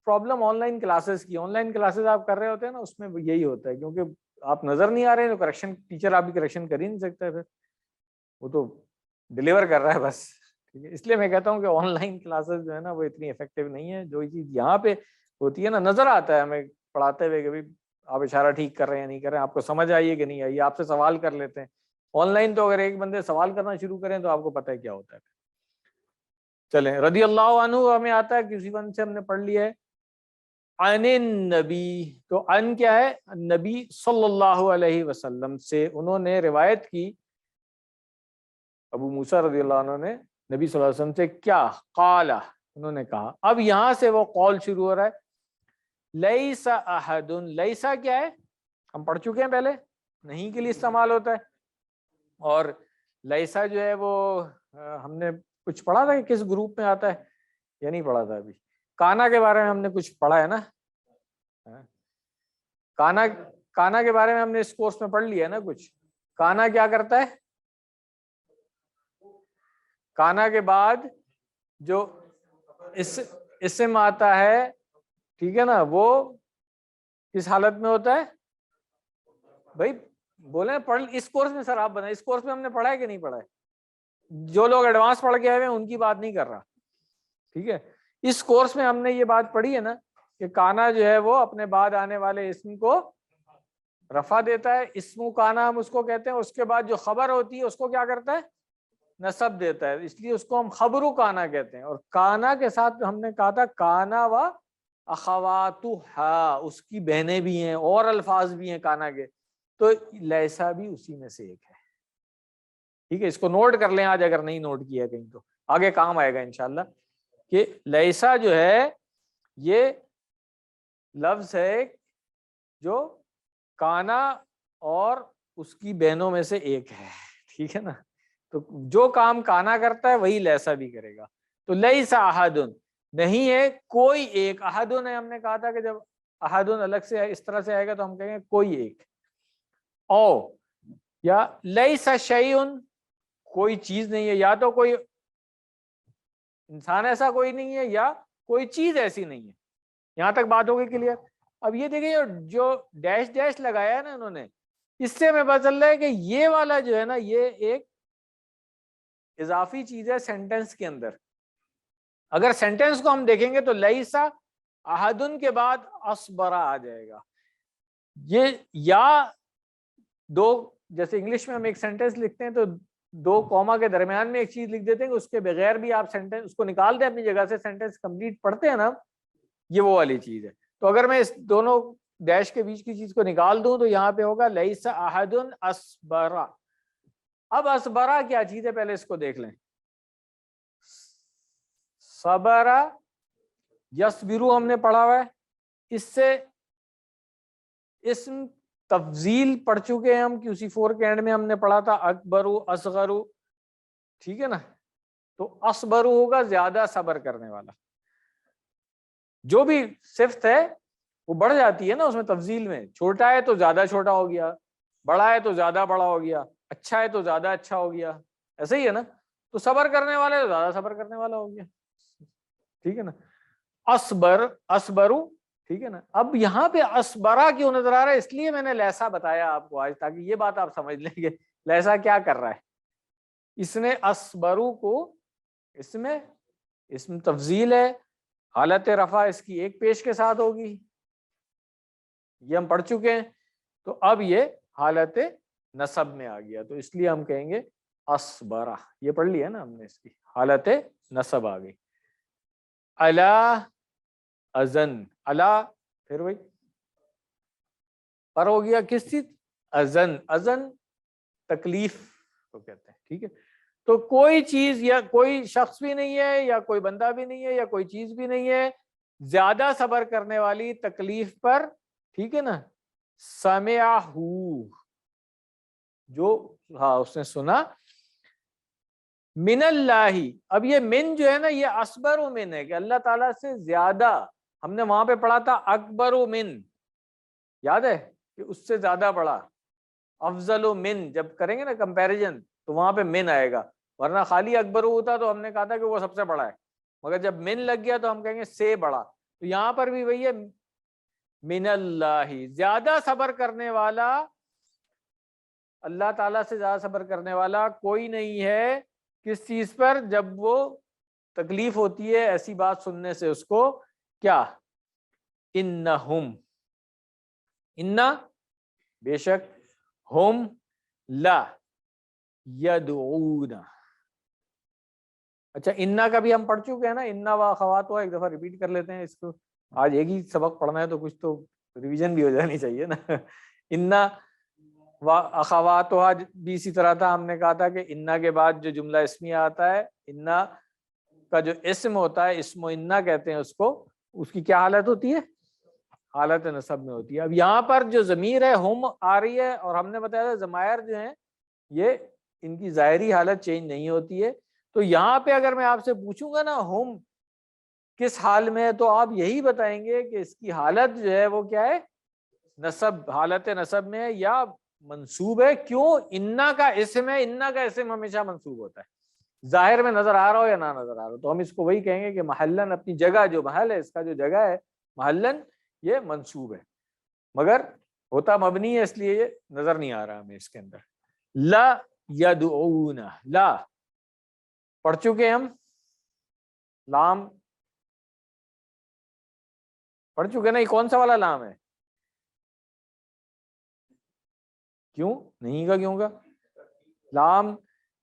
پرابلم آن لائن کلاسز کی, آن لائن کلاسز آپ کر رہے ہوتے ہیں نا, اس میں یہی ہوتا ہے کیونکہ آپ نظر نہیں آ رہے ہیں تو کریکشن ٹیچر آپ کی کریکشن کر ہی نہیں سکتا ہے, پھر وہ تو ڈلیور کر رہا ہے بس, ٹھیک ہے. اس لیے میں کہتا ہوں کہ آن لائن کلاسز جو ہے نا وہ اتنی افیکٹو نہیں ہے. جو چیز یہاں پہ ہوتی ہے نا, نظر آتا ہے ہمیں پڑھاتے ہوئے کہ بھائی آپ اشارہ ٹھیک کر رہے ہیں نہیں کر رہے ہیں, آپ کو سمجھ آئیے کہ نہیں آئیے, آپ سے سوال کر لیتے ہیں. آن لائن تو اگر ایک بندے سوال کرنا شروع کریں تو آپ کو پتہ ہے کیا ہوتا ہے. چلیں, رضی اللہ عنہ ہمیں آتا ہے, کسی بند سے ہم نے پڑھ لیا ہے. عن النبی, تو عن کیا ہے؟ نبی صلی اللہ علیہ وسلم سے انہوں نے روایت کی, ابو موسیٰ رضی اللہ عنہ نے نبی صلی اللہ علیہ وسلم سے کیا؟ قال, انہوں نے کہا. اب یہاں سے وہ قول شروع ہو رہا ہے. لیس احد, لیسا کیا ہے؟ ہم پڑھ چکے ہیں پہلے, نہیں کے لیے استعمال ہوتا ہے. اور لیسا جو ہے وہ ہم نے کچھ پڑھا تھا کہ کس گروپ میں آتا ہے یا نہیں پڑھا تھا؟ ابھی کانا کے بارے میں ہم نے کچھ پڑھا ہے نا, کانا کے بارے میں ہم نے اس کورس میں پڑھ لیا ہے نا کچھ. کانا کیا کرتا ہے؟ کانا کے بعد جو اسم آتا ہے, ٹھیک ہے نا, وہ کس حالت میں ہوتا ہے؟ بھائی بولیں پڑھ, اس کورس میں سر آپ بتائیں, اس کورس میں ہم نے پڑھا ہے کہ نہیں پڑھا ہے؟ جو لوگ ایڈوانس پڑھ کے آئے ہیں ان کی بات نہیں کر رہا, ٹھیک ہے. اس کورس میں ہم نے یہ بات پڑھی ہے نا کہ کانا جو ہے وہ اپنے بعد آنے والے اسم کو رفع دیتا ہے. اسم کانا ہم اس کو کہتے ہیں. اس کے بعد جو خبر ہوتی ہے اس کو کیا کرتا ہے؟ نصب دیتا ہے, اس لیے اس کو ہم خبرو کانا کہتے ہیں. اور کانا کے ساتھ ہم نے کہا تھا کانا و اخواتها, اس کی بہنیں بھی ہیں اور الفاظ بھی ہیں کانا کے, تو لیسا بھی اسی میں سے ایک ہے, ٹھیک ہے. اس کو نوٹ کر لیں آج, اگر نہیں نوٹ کیا کہیں تو آگے کام آئے گا انشاءاللہ, کہ لیسا جو ہے یہ لفظ ہے جو کانا اور اس کی بہنوں میں سے ایک ہے, ٹھیک ہے نا. تو جو کام کانا کرتا ہے وہی لیسا بھی کرے گا. تو لیسا احدن, نہیں ہے کوئی ایک. احدن ہے, ہم نے کہا تھا کہ جب احدن الگ سے اس طرح سے آئے گا تو ہم کہیں گے کوئی ایک. او یا لیسا شیئن, کوئی چیز نہیں ہے, یا تو کوئی انسان ایسا کوئی نہیں ہے یا کوئی چیز ایسی نہیں ہے. یہاں تک بات ہوگی کلیئر. اب یہ دیکھیں جو ڈیش ڈیش لگایا ہے نا انہوں نے, اس سے ہمیں پتہ چل رہا ہے کہ یہ والا جو ہے نا یہ ایک اضافی چیز ہے سینٹینس کے اندر. اگر سینٹینس کو ہم دیکھیں گے تو لیسا احدن کے بعد اصبرا آ جائے گا. یہ یا دو، جیسے انگلش میں ہم ایک سینٹینس لکھتے ہیں تو دو کوما کے درمیان میں ایک چیز لکھ دیتے ہیں کہ اس کے بغیر بھی آپ سینٹینس اس کو نکال دیں اپنی جگہ سے، سینٹینس کمپلیٹ پڑھتے ہیں نا، یہ وہ والی چیز ہے. تو اگر میں اس دونوں ڈیش کے بیچ کی چیز کو نکال دوں تو یہاں پہ ہوگا لیسا احدن اصبرا. اب اصبرا کیا چیز ہے پہلے اس کو دیکھ لیں. صبرا یصبرو ہم نے پڑھا ہوا ہے، اس سے اسم تفضیل پڑھ چکے ہیں ہم QC4 کے اینڈ میں ہم نے پڑھا تھا اکبرو اصغرو، ٹھیک ہے نا. تو اصبرو ہوگا زیادہ صبر کرنے والا. جو بھی صفت ہے وہ بڑھ جاتی ہے نا اس میں تفضیل میں، چھوٹا ہے تو زیادہ چھوٹا ہو گیا، بڑا ہے تو زیادہ بڑا ہو گیا، اچھا ہے تو زیادہ اچھا ہو گیا، ایسے ہی ہے نا. تو صبر کرنے والا ہے تو زیادہ صبر کرنے والا ہو گیا، ٹھیک ہے نا. اصبرو، ٹھیک ہے نا. اب یہاں پہ اصبرا کیوں نظر آ رہا ہے؟ اس لیے میں نے لیسا بتایا آپ کو آج، تاکہ یہ بات آپ سمجھ لیں گے لیسا کیا کر رہا ہے. اس نے اصبرو کو، اس میں اسم تفضیل ہے، حالت رفع اس کی ایک پیش کے ساتھ ہوگی، یہ ہم پڑھ چکے ہیں. تو اب یہ حالت نصب میں آ گیا، تو اس لیے ہم کہیں گے اصبرا. یہ پڑھ لیا نا ہم نے، اس کی حالت نصب آ گئی. الا ازن، الا پھر وہی پر ہو گیا کس چیز؟ ازن. ازن تکلیف کو کہتے ہیں، ٹھیک ہے. تو کوئی چیز یا کوئی شخص بھی نہیں ہے یا کوئی بندہ بھی نہیں ہے یا کوئی چیز بھی نہیں ہے زیادہ صبر کرنے والی تکلیف پر، ٹھیک ہے نا. سمعہو، جو ہاں اس نے سنا، من اللہ. اب یہ من جو ہے نا یہ اصبر و من ہے کہ اللہ تعالیٰ سے زیادہ. ہم نے وہاں پہ پڑھا تھا اکبر و من، یاد ہے کہ اس سے زیادہ بڑا. افضل و من جب کریں گے نا کمپیریزن تو وہاں پہ من آئے گا، ورنہ خالی اکبر ہوتا تو ہم نے کہا تھا کہ وہ سب سے بڑا ہے، مگر جب من لگ گیا تو ہم کہیں گے سے بڑا. تو یہاں پر بھی وہی ہے، من اللہ، زیادہ صبر کرنے والا، اللہ تعالیٰ سے زیادہ صبر کرنے والا کوئی نہیں ہے. کس چیز پر؟ جب وہ تکلیف ہوتی ہے ایسی بات سننے سے اس کو، کیا؟ انہم، انا بے شک، ہم لا یدعون. اچھا انا کا بھی ہم پڑھ چکے ہیں نا، انا و اخواتها، ایک دفعہ ریپیٹ کر لیتے ہیں اس کو. آج ایک ہی سبق پڑھنا ہے تو کچھ تو ریویژن بھی ہو جانی چاہیے نا. انا و اخواتها بھی اسی طرح تھا، ہم نے کہا تھا کہ انا کے بعد جو جملہ اسمیہ آتا ہے، انا کا جو اسم ہوتا ہے، اسم و انا کہتے ہیں اس کو، اس کی کیا حالت ہوتی ہے؟ حالت نصب میں ہوتی ہے. اب یہاں پر جو ضمیر ہے ہم آ رہی ہے، اور ہم نے بتایا تھا ضمائر جو ہیں یہ ان کی ظاہری حالت چینج نہیں ہوتی ہے. تو یہاں پہ اگر میں آپ سے پوچھوں گا نا ہم کس حال میں ہے، تو آپ یہی بتائیں گے کہ اس کی حالت جو ہے وہ کیا ہے؟ نصب، حالت نصب میں ہے یا منصوب ہے. کیوں؟ انا کا اسم ہے، انا کا اسم ہمیشہ منصوب ہوتا ہے، ظاہر میں نظر آ رہا ہو یا نہ نظر آ رہا ہو. تو ہم اس کو وہی کہیں گے کہ محلن، اپنی جگہ، جو محل ہے اس کا جو جگہ ہے محلن، یہ منصوب ہے، مگر ہوتا مبنی ہے، اس لیے یہ نظر نہیں آ رہا ہمیں اس کے اندر. لا یدعون، لا پڑھ چکے ہم، لام پڑھ چکے نا. یہ کون سا والا لام ہے؟ کیوں نہیں کا؟ کیوں کا لام؟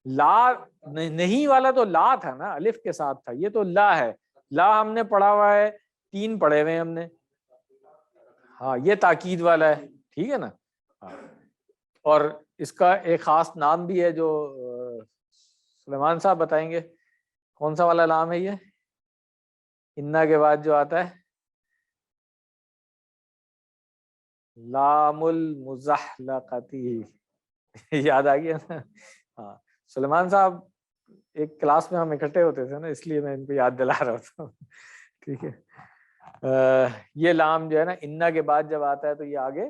لا نہیں والا تو لا تھا نا، الف کے ساتھ تھا، یہ تو لا ہے. لا ہم نے پڑھا ہوا ہے، 3 پڑھے ہوئے ہم نے. ہاں یہ تاکید والا ہے، ٹھیک ہے نا. اور اس کا ایک خاص نام بھی ہے جو سلیمان صاحب بتائیں گے. کون سا والا نام ہے یہ انا کے بعد جو آتا ہے؟ لام المزحلقتی، یاد آ گیا نا. ہاں سلیمان صاحب ایک کلاس میں ہم اکٹھے ہوتے تھے نا، اس لیے میں ان کو یاد دلا رہا تھا. ٹھیک ہے. یہ لام جو ہے نا انا کے بعد جب آتا ہے تو یہ آگے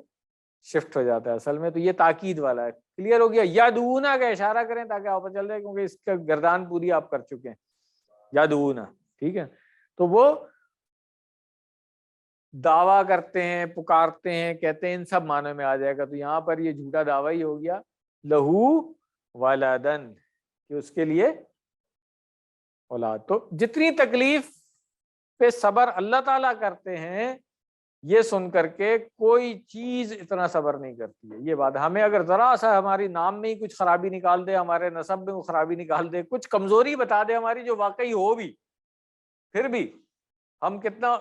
شفٹ ہو جاتا ہے اصل میں. تو یہ تاکید والا ہے. کلیئر ہو گیا؟ یدعونا کا اشارہ کریں تاکہ آپ کو چل جائے، کیونکہ اس کا گردان پوری آپ کر چکے ہیں. یدعونا، ٹھیک ہے. تو وہ دعویٰ کرتے ہیں، پکارتے ہیں، کہتے ہیں، ان سب معنی میں آ جائے گا. تو یہاں پر یہ جھوٹا دعویٰ ہی ہو گیا، لہو ولدن، کہ اس کے لیے اولاد. تو جتنی تکلیف پہ صبر اللہ تعالیٰ کرتے ہیں، یہ سن کر کے کوئی چیز اتنا صبر نہیں کرتی ہے. یہ بات ہمیں اگر ذرا سا ہماری نام میں ہی کچھ خرابی نکال دے، ہمارے نسب میں کوئی خرابی نکال دے، کچھ کمزوری بتا دے ہماری جو واقعی ہو بھی، پھر بھی ہم کتنا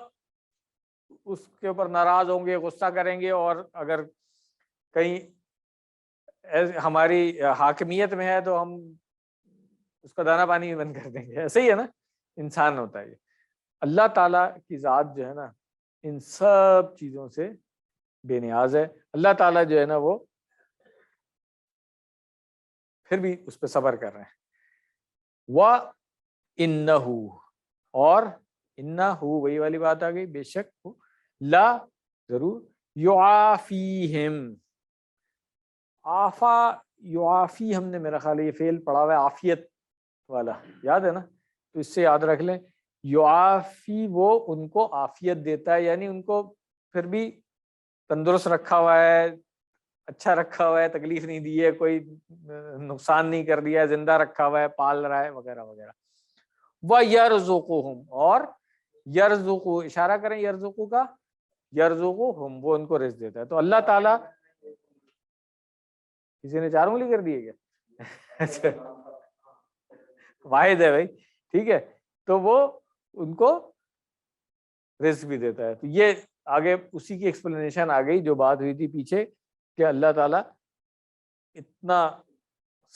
اس کے اوپر ناراض ہوں گے، غصہ کریں گے، اور اگر کہیں ہماری حاکمیت میں ہے تو ہم اس کا دانا پانی بھی بند کر دیں گے. ایسے ہی ہے نا، انسان ہوتا ہے یہ. اللہ تعالیٰ کی ذات جو ہے نا ان سب چیزوں سے بے نیاز ہے. اللہ تعالیٰ جو ہے نا وہ پھر بھی اس پہ صبر کر رہے ہیں. وَإِنَّهُ، اور انہو وہی والی بات آ گئی، بے شک لا ضرور، یعافیہم، آفا یعافی، ہم نے میرا خیال ہے یہ فعل پڑھا ہوا ہے عافیت والا، یاد ہے نا؟ تو اس سے یاد رکھ لیں، یعافی وہ ان کو عافیت دیتا ہے، یعنی ان کو پھر بھی تندرست رکھا ہوا ہے، اچھا رکھا ہوا ہے، تکلیف نہیں دی ہے، کوئی نقصان نہیں کر دیا ہے، زندہ رکھا ہوا ہے، پال رہا ہے وغیرہ وغیرہ. وَيَرْزُقُهُمْ، اور یرزقو، اشارہ کریں یرزقو کا، یرزقوہم، وہ ان کو رزق دیتا ہے. تو اللہ تعالیٰ، کسی نے 4 انگلی کر دی ہے کیا؟ واحد ہے بھائی، ٹھیک ہے. تو وہ ان کو رزق بھی دیتا ہے. تو یہ آگے اسی کی ایکسپلینیشن آ گئی جو بات ہوئی تھی پیچھے، کہ اللہ تعالیٰ اتنا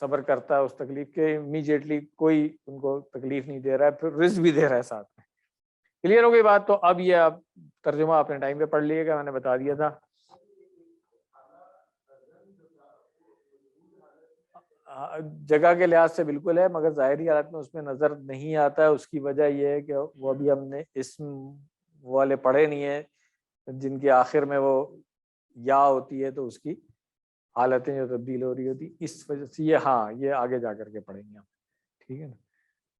صبر کرتا ہے اس تکلیف کے، امیجیٹلی کوئی ان کو تکلیف نہیں دے رہا ہے، پھر رزق بھی دے رہا ہے ساتھ میں. کلیئر ہو گئی بات؟ تو اب یہ آپ ترجمہ اپنے ٹائم پہ پڑھ لیے گا، میں نے بتا دیا تھا. جگہ کے لحاظ سے بالکل ہے، مگر ظاہری حالت میں اس میں نظر نہیں آتا ہے. اس کی وجہ یہ ہے کہ وہ ابھی ہم نے اسم والے پڑھے نہیں ہیں جن کے آخر میں وہ یا ہوتی ہے، تو اس کی حالتیں جو تبدیل ہو رہی ہوتی، اس وجہ سے یہ، ہاں یہ آگے جا کر کے پڑھیں گے ہم، ٹھیک ہے نا.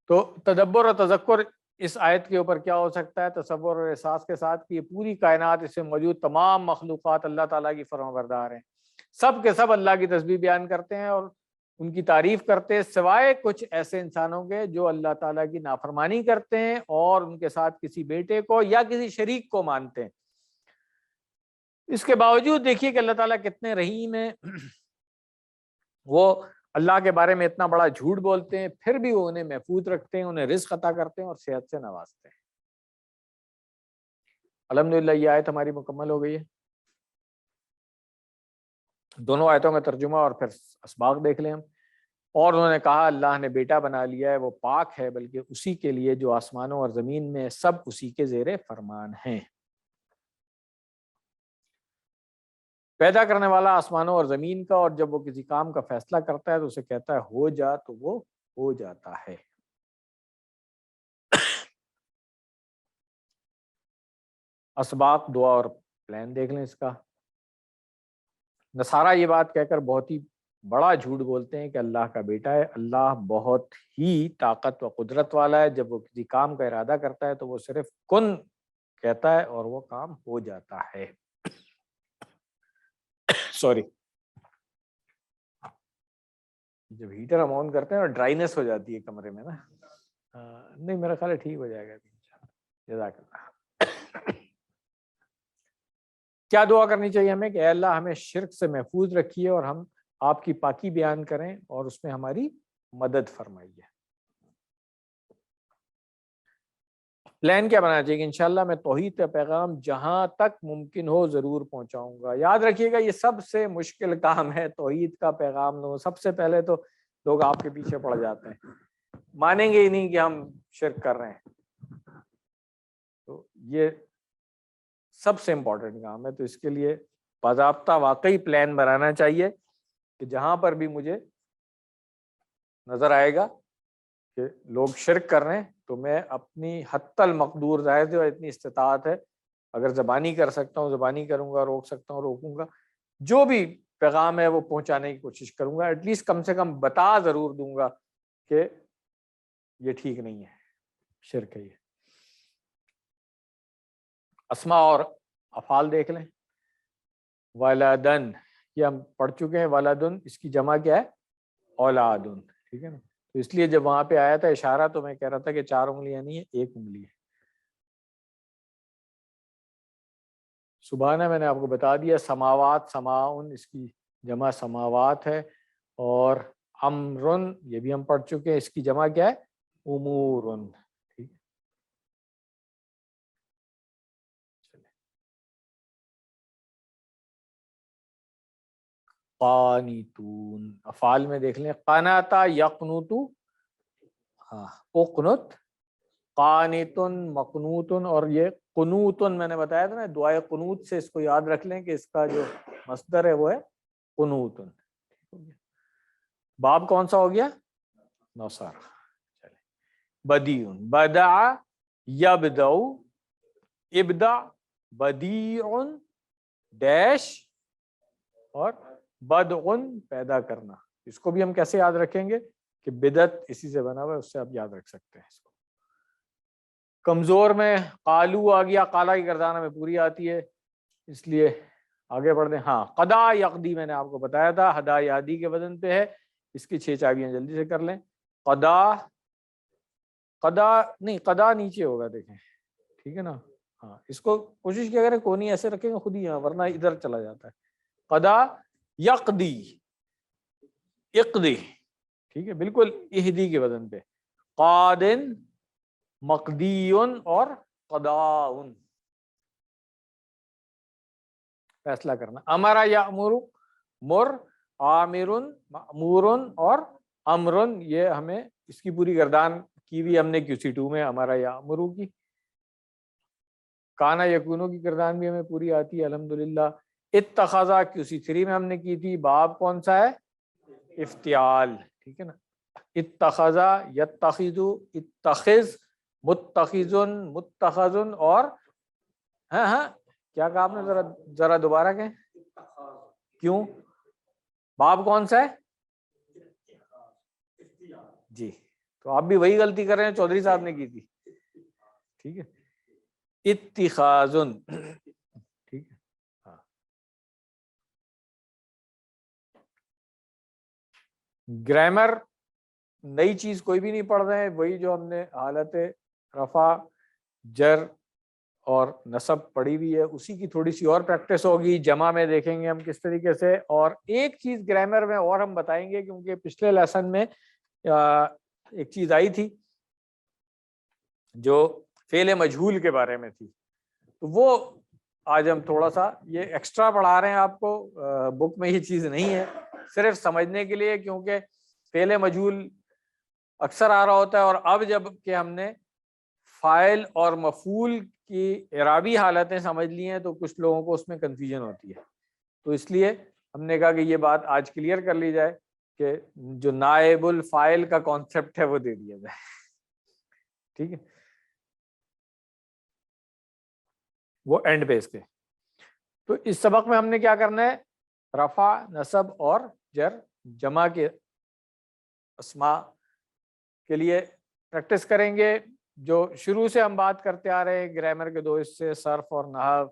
تو تدبر اور تذکر اس آیت کے اوپر کیا ہو سکتا ہے؟ تصور اور احساس کے ساتھ کہ یہ پوری کائنات، اس میں موجود تمام مخلوقات اللہ تعالیٰ کی فرمانبردار ہیں، سب کے سب اللہ کی تسبیح بیان کرتے ہیں اور ان کی تعریف کرتے ہیں، سوائے کچھ ایسے انسانوں کے جو اللہ تعالیٰ کی نافرمانی کرتے ہیں اور ان کے ساتھ کسی بیٹے کو یا کسی شریک کو مانتے ہیں. اس کے باوجود دیکھیے کہ اللہ تعالیٰ کتنے رحیم ہیں، وہ اللہ کے بارے میں اتنا بڑا جھوٹ بولتے ہیں، پھر بھی وہ انہیں محفوظ رکھتے ہیں، انہیں رزق عطا کرتے ہیں اور صحت سے نوازتے ہیں. الحمدللہ یہ آیت ہماری مکمل ہو گئی ہے. دونوں آیتوں کا ترجمہ اور پھر اسباق دیکھ لیں ہم. اور انہوں نے کہا اللہ نے بیٹا بنا لیا ہے، وہ پاک ہے، بلکہ اسی کے لیے جو آسمانوں اور زمین میں سب اسی کے زیر فرمان ہیں. پیدا کرنے والا آسمانوں اور زمین کا، اور جب وہ کسی کام کا فیصلہ کرتا ہے تو اسے کہتا ہے ہو جا، تو وہ ہو جاتا ہے. اسباق، دعا اور پلان دیکھ لیں اس کا. نصارہ یہ بات کہہ کر بہت ہی بڑا جھوٹ بولتے ہیں کہ اللہ کا بیٹا ہے. اللہ بہت ہی طاقت و قدرت والا ہے، جب وہ کسی کام کا ارادہ کرتا ہے تو وہ صرف کن کہتا ہے اور وہ کام ہو جاتا ہے. سوری، جب ہیٹر ہم آن کرتے ہیں اور ڈرائینس ہو جاتی ہے کمرے میں نا. نہیں میرا خیال ہے ٹھیک ہو جائے گا انشاءاللہ. جزاک اللہ. کیا دعا کرنی چاہیے ہمیں کہ اے اللہ ہمیں شرک سے محفوظ رکھیے اور ہم آپ کی پاکی بیان کریں اور اس میں ہماری مدد فرمائیے. پلان کیا بنانا چاہیے کہ انشاءاللہ میں توحید کا پیغام جہاں تک ممکن ہو ضرور پہنچاؤں گا. یاد رکھیے گا یہ سب سے مشکل کام ہے، توحید کا پیغام دو. سب سے پہلے تو لوگ آپ کے پیچھے پڑ جاتے ہیں، مانیں گے ہی نہیں کہ ہم شرک کر رہے ہیں. تو یہ سب سے امپورٹنٹ کام ہے. تو اس کے لیے باضابطہ واقعی پلان بنانا چاہیے کہ جہاں پر بھی مجھے نظر آئے گا کہ لوگ شرک کر رہے ہیں تو میں اپنی حتی المقدور، ظاہر جو اتنی استطاعت ہے، اگر زبانی کر سکتا ہوں زبانی کروں گا، روک سکتا ہوں روکوں گا، جو بھی پیغام ہے وہ پہنچانے کی کوشش کروں گا. ایٹ لیسٹ کم سے کم بتا ضرور دوں گا کہ یہ ٹھیک نہیں ہے، شرک ہے یہ. اسماء اور افعال دیکھ لیں. ولدن، یہ ہم پڑھ چکے ہیں. ولدن اس کی جمع کیا ہے؟ اولادن، ٹھیک ہے نا. تو اس لیے جب وہاں پہ آیا تھا اشارہ تو میں کہہ رہا تھا کہ 4 انگلیاں نہیں ہے، 1 انگلی ہے. سبحانہ میں نے آپ کو بتا دیا. سماوات سماؤن اس کی جمع سماوات ہے، اور امرن یہ بھی ہم پڑھ چکے ہیں، اس کی جمع کیا ہے؟ امورن. ٹھیک ہے. قانتون افعال میں دیکھ لیں، قناتا یقنوتو، ہاں اقنت، قانتن مقنوتن، اور یہ قنوتن میں نے بتایا تھا نا، دعائے قنوت سے اس کو یاد رکھ لیں کہ اس کا جو مصدر ہے وہ ہے قنوتن. باب کون سا ہو گیا؟ نصر. چلے بدیع، بدع یبدع، ابدع، بدیع ڈیش، اور بدع پیدا کرنا. اس کو بھی ہم کیسے یاد رکھیں گے کہ بدعت اسی سے بنا ہوا ہے، اس سے آپ یاد رکھ سکتے ہیں اس کو. کمزور میں قالو آ گیا، قالا کی گردانہ میں پوری آتی ہے، اس لیے آگے بڑھ دیں. ہاں قدا یقدی میں نے آپ کو بتایا تھا، ہدا یادی کے وزن پہ ہے. اس کی 6 چابیاں جلدی سے کر لیں. قدا، قدا نہیں قدا نیچے ہوگا دیکھیں، ٹھیک ہے نا. ہاں اس کو کوشش کیا کریں کونی ایسے رکھیں گے خود ہی، ورنہ ادھر چلا جاتا ہے. قدا یقدی، اقدی، ٹھیک ہے بالکل اہدی کے وزن پہ. قادن، مقدیون، اور قداؤن فیصلہ کرنا. امرا یامر، مر، عامرن، مامورن، اور امرن. یہ ہمیں اس کی پوری گردان کی بھی ہم نے QC2 میں امرا یامرو کی. کانا یکونو کی گردان بھی ہمیں پوری آتی ہے الحمدللہ. اتخذا QC3 میں ہم نے کی تھی. باب کون سا ہے؟ افتعال. ٹھیک ہے نا. اتخذا، یتخذ، اتخذ، متخذن، متخذن، اور ہاں ہاں کیا کہا آپ نے؟ ذرا دوبارہ کہیں. کیوں؟ باب کون سا ہے؟ جی تو آپ بھی وہی غلطی کر رہے ہیں چودھری صاحب نے کی تھی. ٹھیک ہے اتخاذن. ٹھیک ہے. ہاں گرامر نئی چیز کوئی بھی نہیں پڑھ رہے ہیں، وہی جو ہم نے حالت رفع، جر اور نصب پڑھی ہوئی ہے اسی کی تھوڑی سی اور پریکٹس ہوگی. جمع میں دیکھیں گے ہم کس طریقے سے. اور ایک چیز گرامر میں اور ہم بتائیں گے، کیونکہ پچھلے لیسن میں ایک چیز آئی تھی جو فعل مجہول کے بارے میں تھی، تو وہ آج ہم تھوڑا سا یہ ایکسٹرا پڑھا رہے ہیں آپ کو. بک میں یہ چیز نہیں ہے، صرف سمجھنے کے لیے، کیونکہ فعل مجہول اکثر آ رہا ہوتا ہے، اور اب جب کہ ہم نے فاعل اور مفعول کی اعرابی حالتیں سمجھ لی ہیں تو کچھ لوگوں کو اس میں کنفیوژن ہوتی ہے. تو اس لیے ہم نے کہا کہ یہ بات آج کلیئر کر لی جائے کہ جو نائب الفاعل کا کانسیپٹ ہے وہ دے دیا جائے. ٹھیک ہے وہ اینڈ پہ اس کے. تو اس سبق میں ہم نے کیا کرنا ہے؟ رفع، نصب اور جر جمع کے اسماء کے لیے پریکٹس کریں گے. جو شروع سے ہم بات کرتے آ رہے ہیں گرامر کے 2 حصے، صرف اور نحو.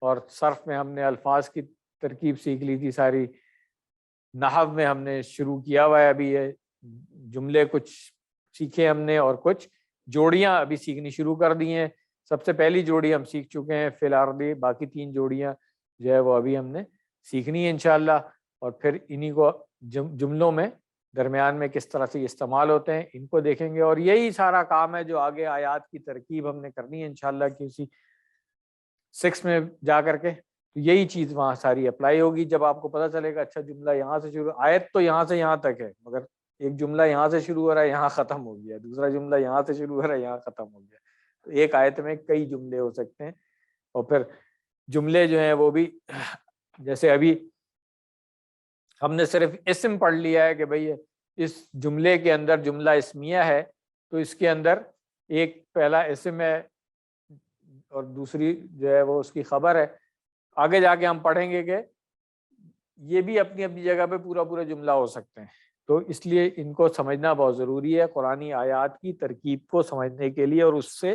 اور صرف میں ہم نے الفاظ کی ترکیب سیکھ لی تھی ساری. نحو میں ہم نے شروع کیا ہوا ہے ابھی، یہ جملے کچھ سیکھے ہم نے، اور کچھ جوڑیاں ابھی سیکھنی شروع کر دی ہیں. سب سے پہلی جوڑی ہم سیکھ چکے ہیں فی الارض، باقی 3 جوڑیاں جو ہے وہ ابھی ہم نے سیکھنی ہے انشاءاللہ. اور پھر انہی کو جملوں میں درمیان میں کس طرح سے استعمال ہوتے ہیں ان کو دیکھیں گے. اور یہی سارا کام ہے جو آگے آیات کی ترکیب ہم نے کرنی ہے انشاءاللہ QC 6 میں جا کر کے. تو یہی چیز وہاں ساری اپلائی ہوگی. جب آپ کو پتہ چلے گا اچھا جملہ یہاں سے شروع، آیت تو یہاں سے یہاں تک ہے، مگر ایک جملہ یہاں سے شروع ہو رہا ہے یہاں ختم ہو گیا، دوسرا جملہ یہاں سے شروع ہو رہا ہے یہاں ختم ہو گیا. تو ایک آیت میں کئی جملے ہو سکتے ہیں. اور پھر جملے جو ہیں وہ بھی، جیسے ابھی ہم نے صرف اسم پڑھ لیا ہے کہ بھئی اس جملے کے اندر جملہ اسمیہ ہے، تو اس کے اندر ایک پہلا اسم ہے اور دوسری جو ہے وہ اس کی خبر ہے. آگے جا کے ہم پڑھیں گے کہ یہ بھی اپنی اپنی جگہ پہ پورا پورا جملہ ہو سکتے ہیں. تو اس لیے ان کو سمجھنا بہت ضروری ہے قرآنی آیات کی ترکیب کو سمجھنے کے لیے، اور اس سے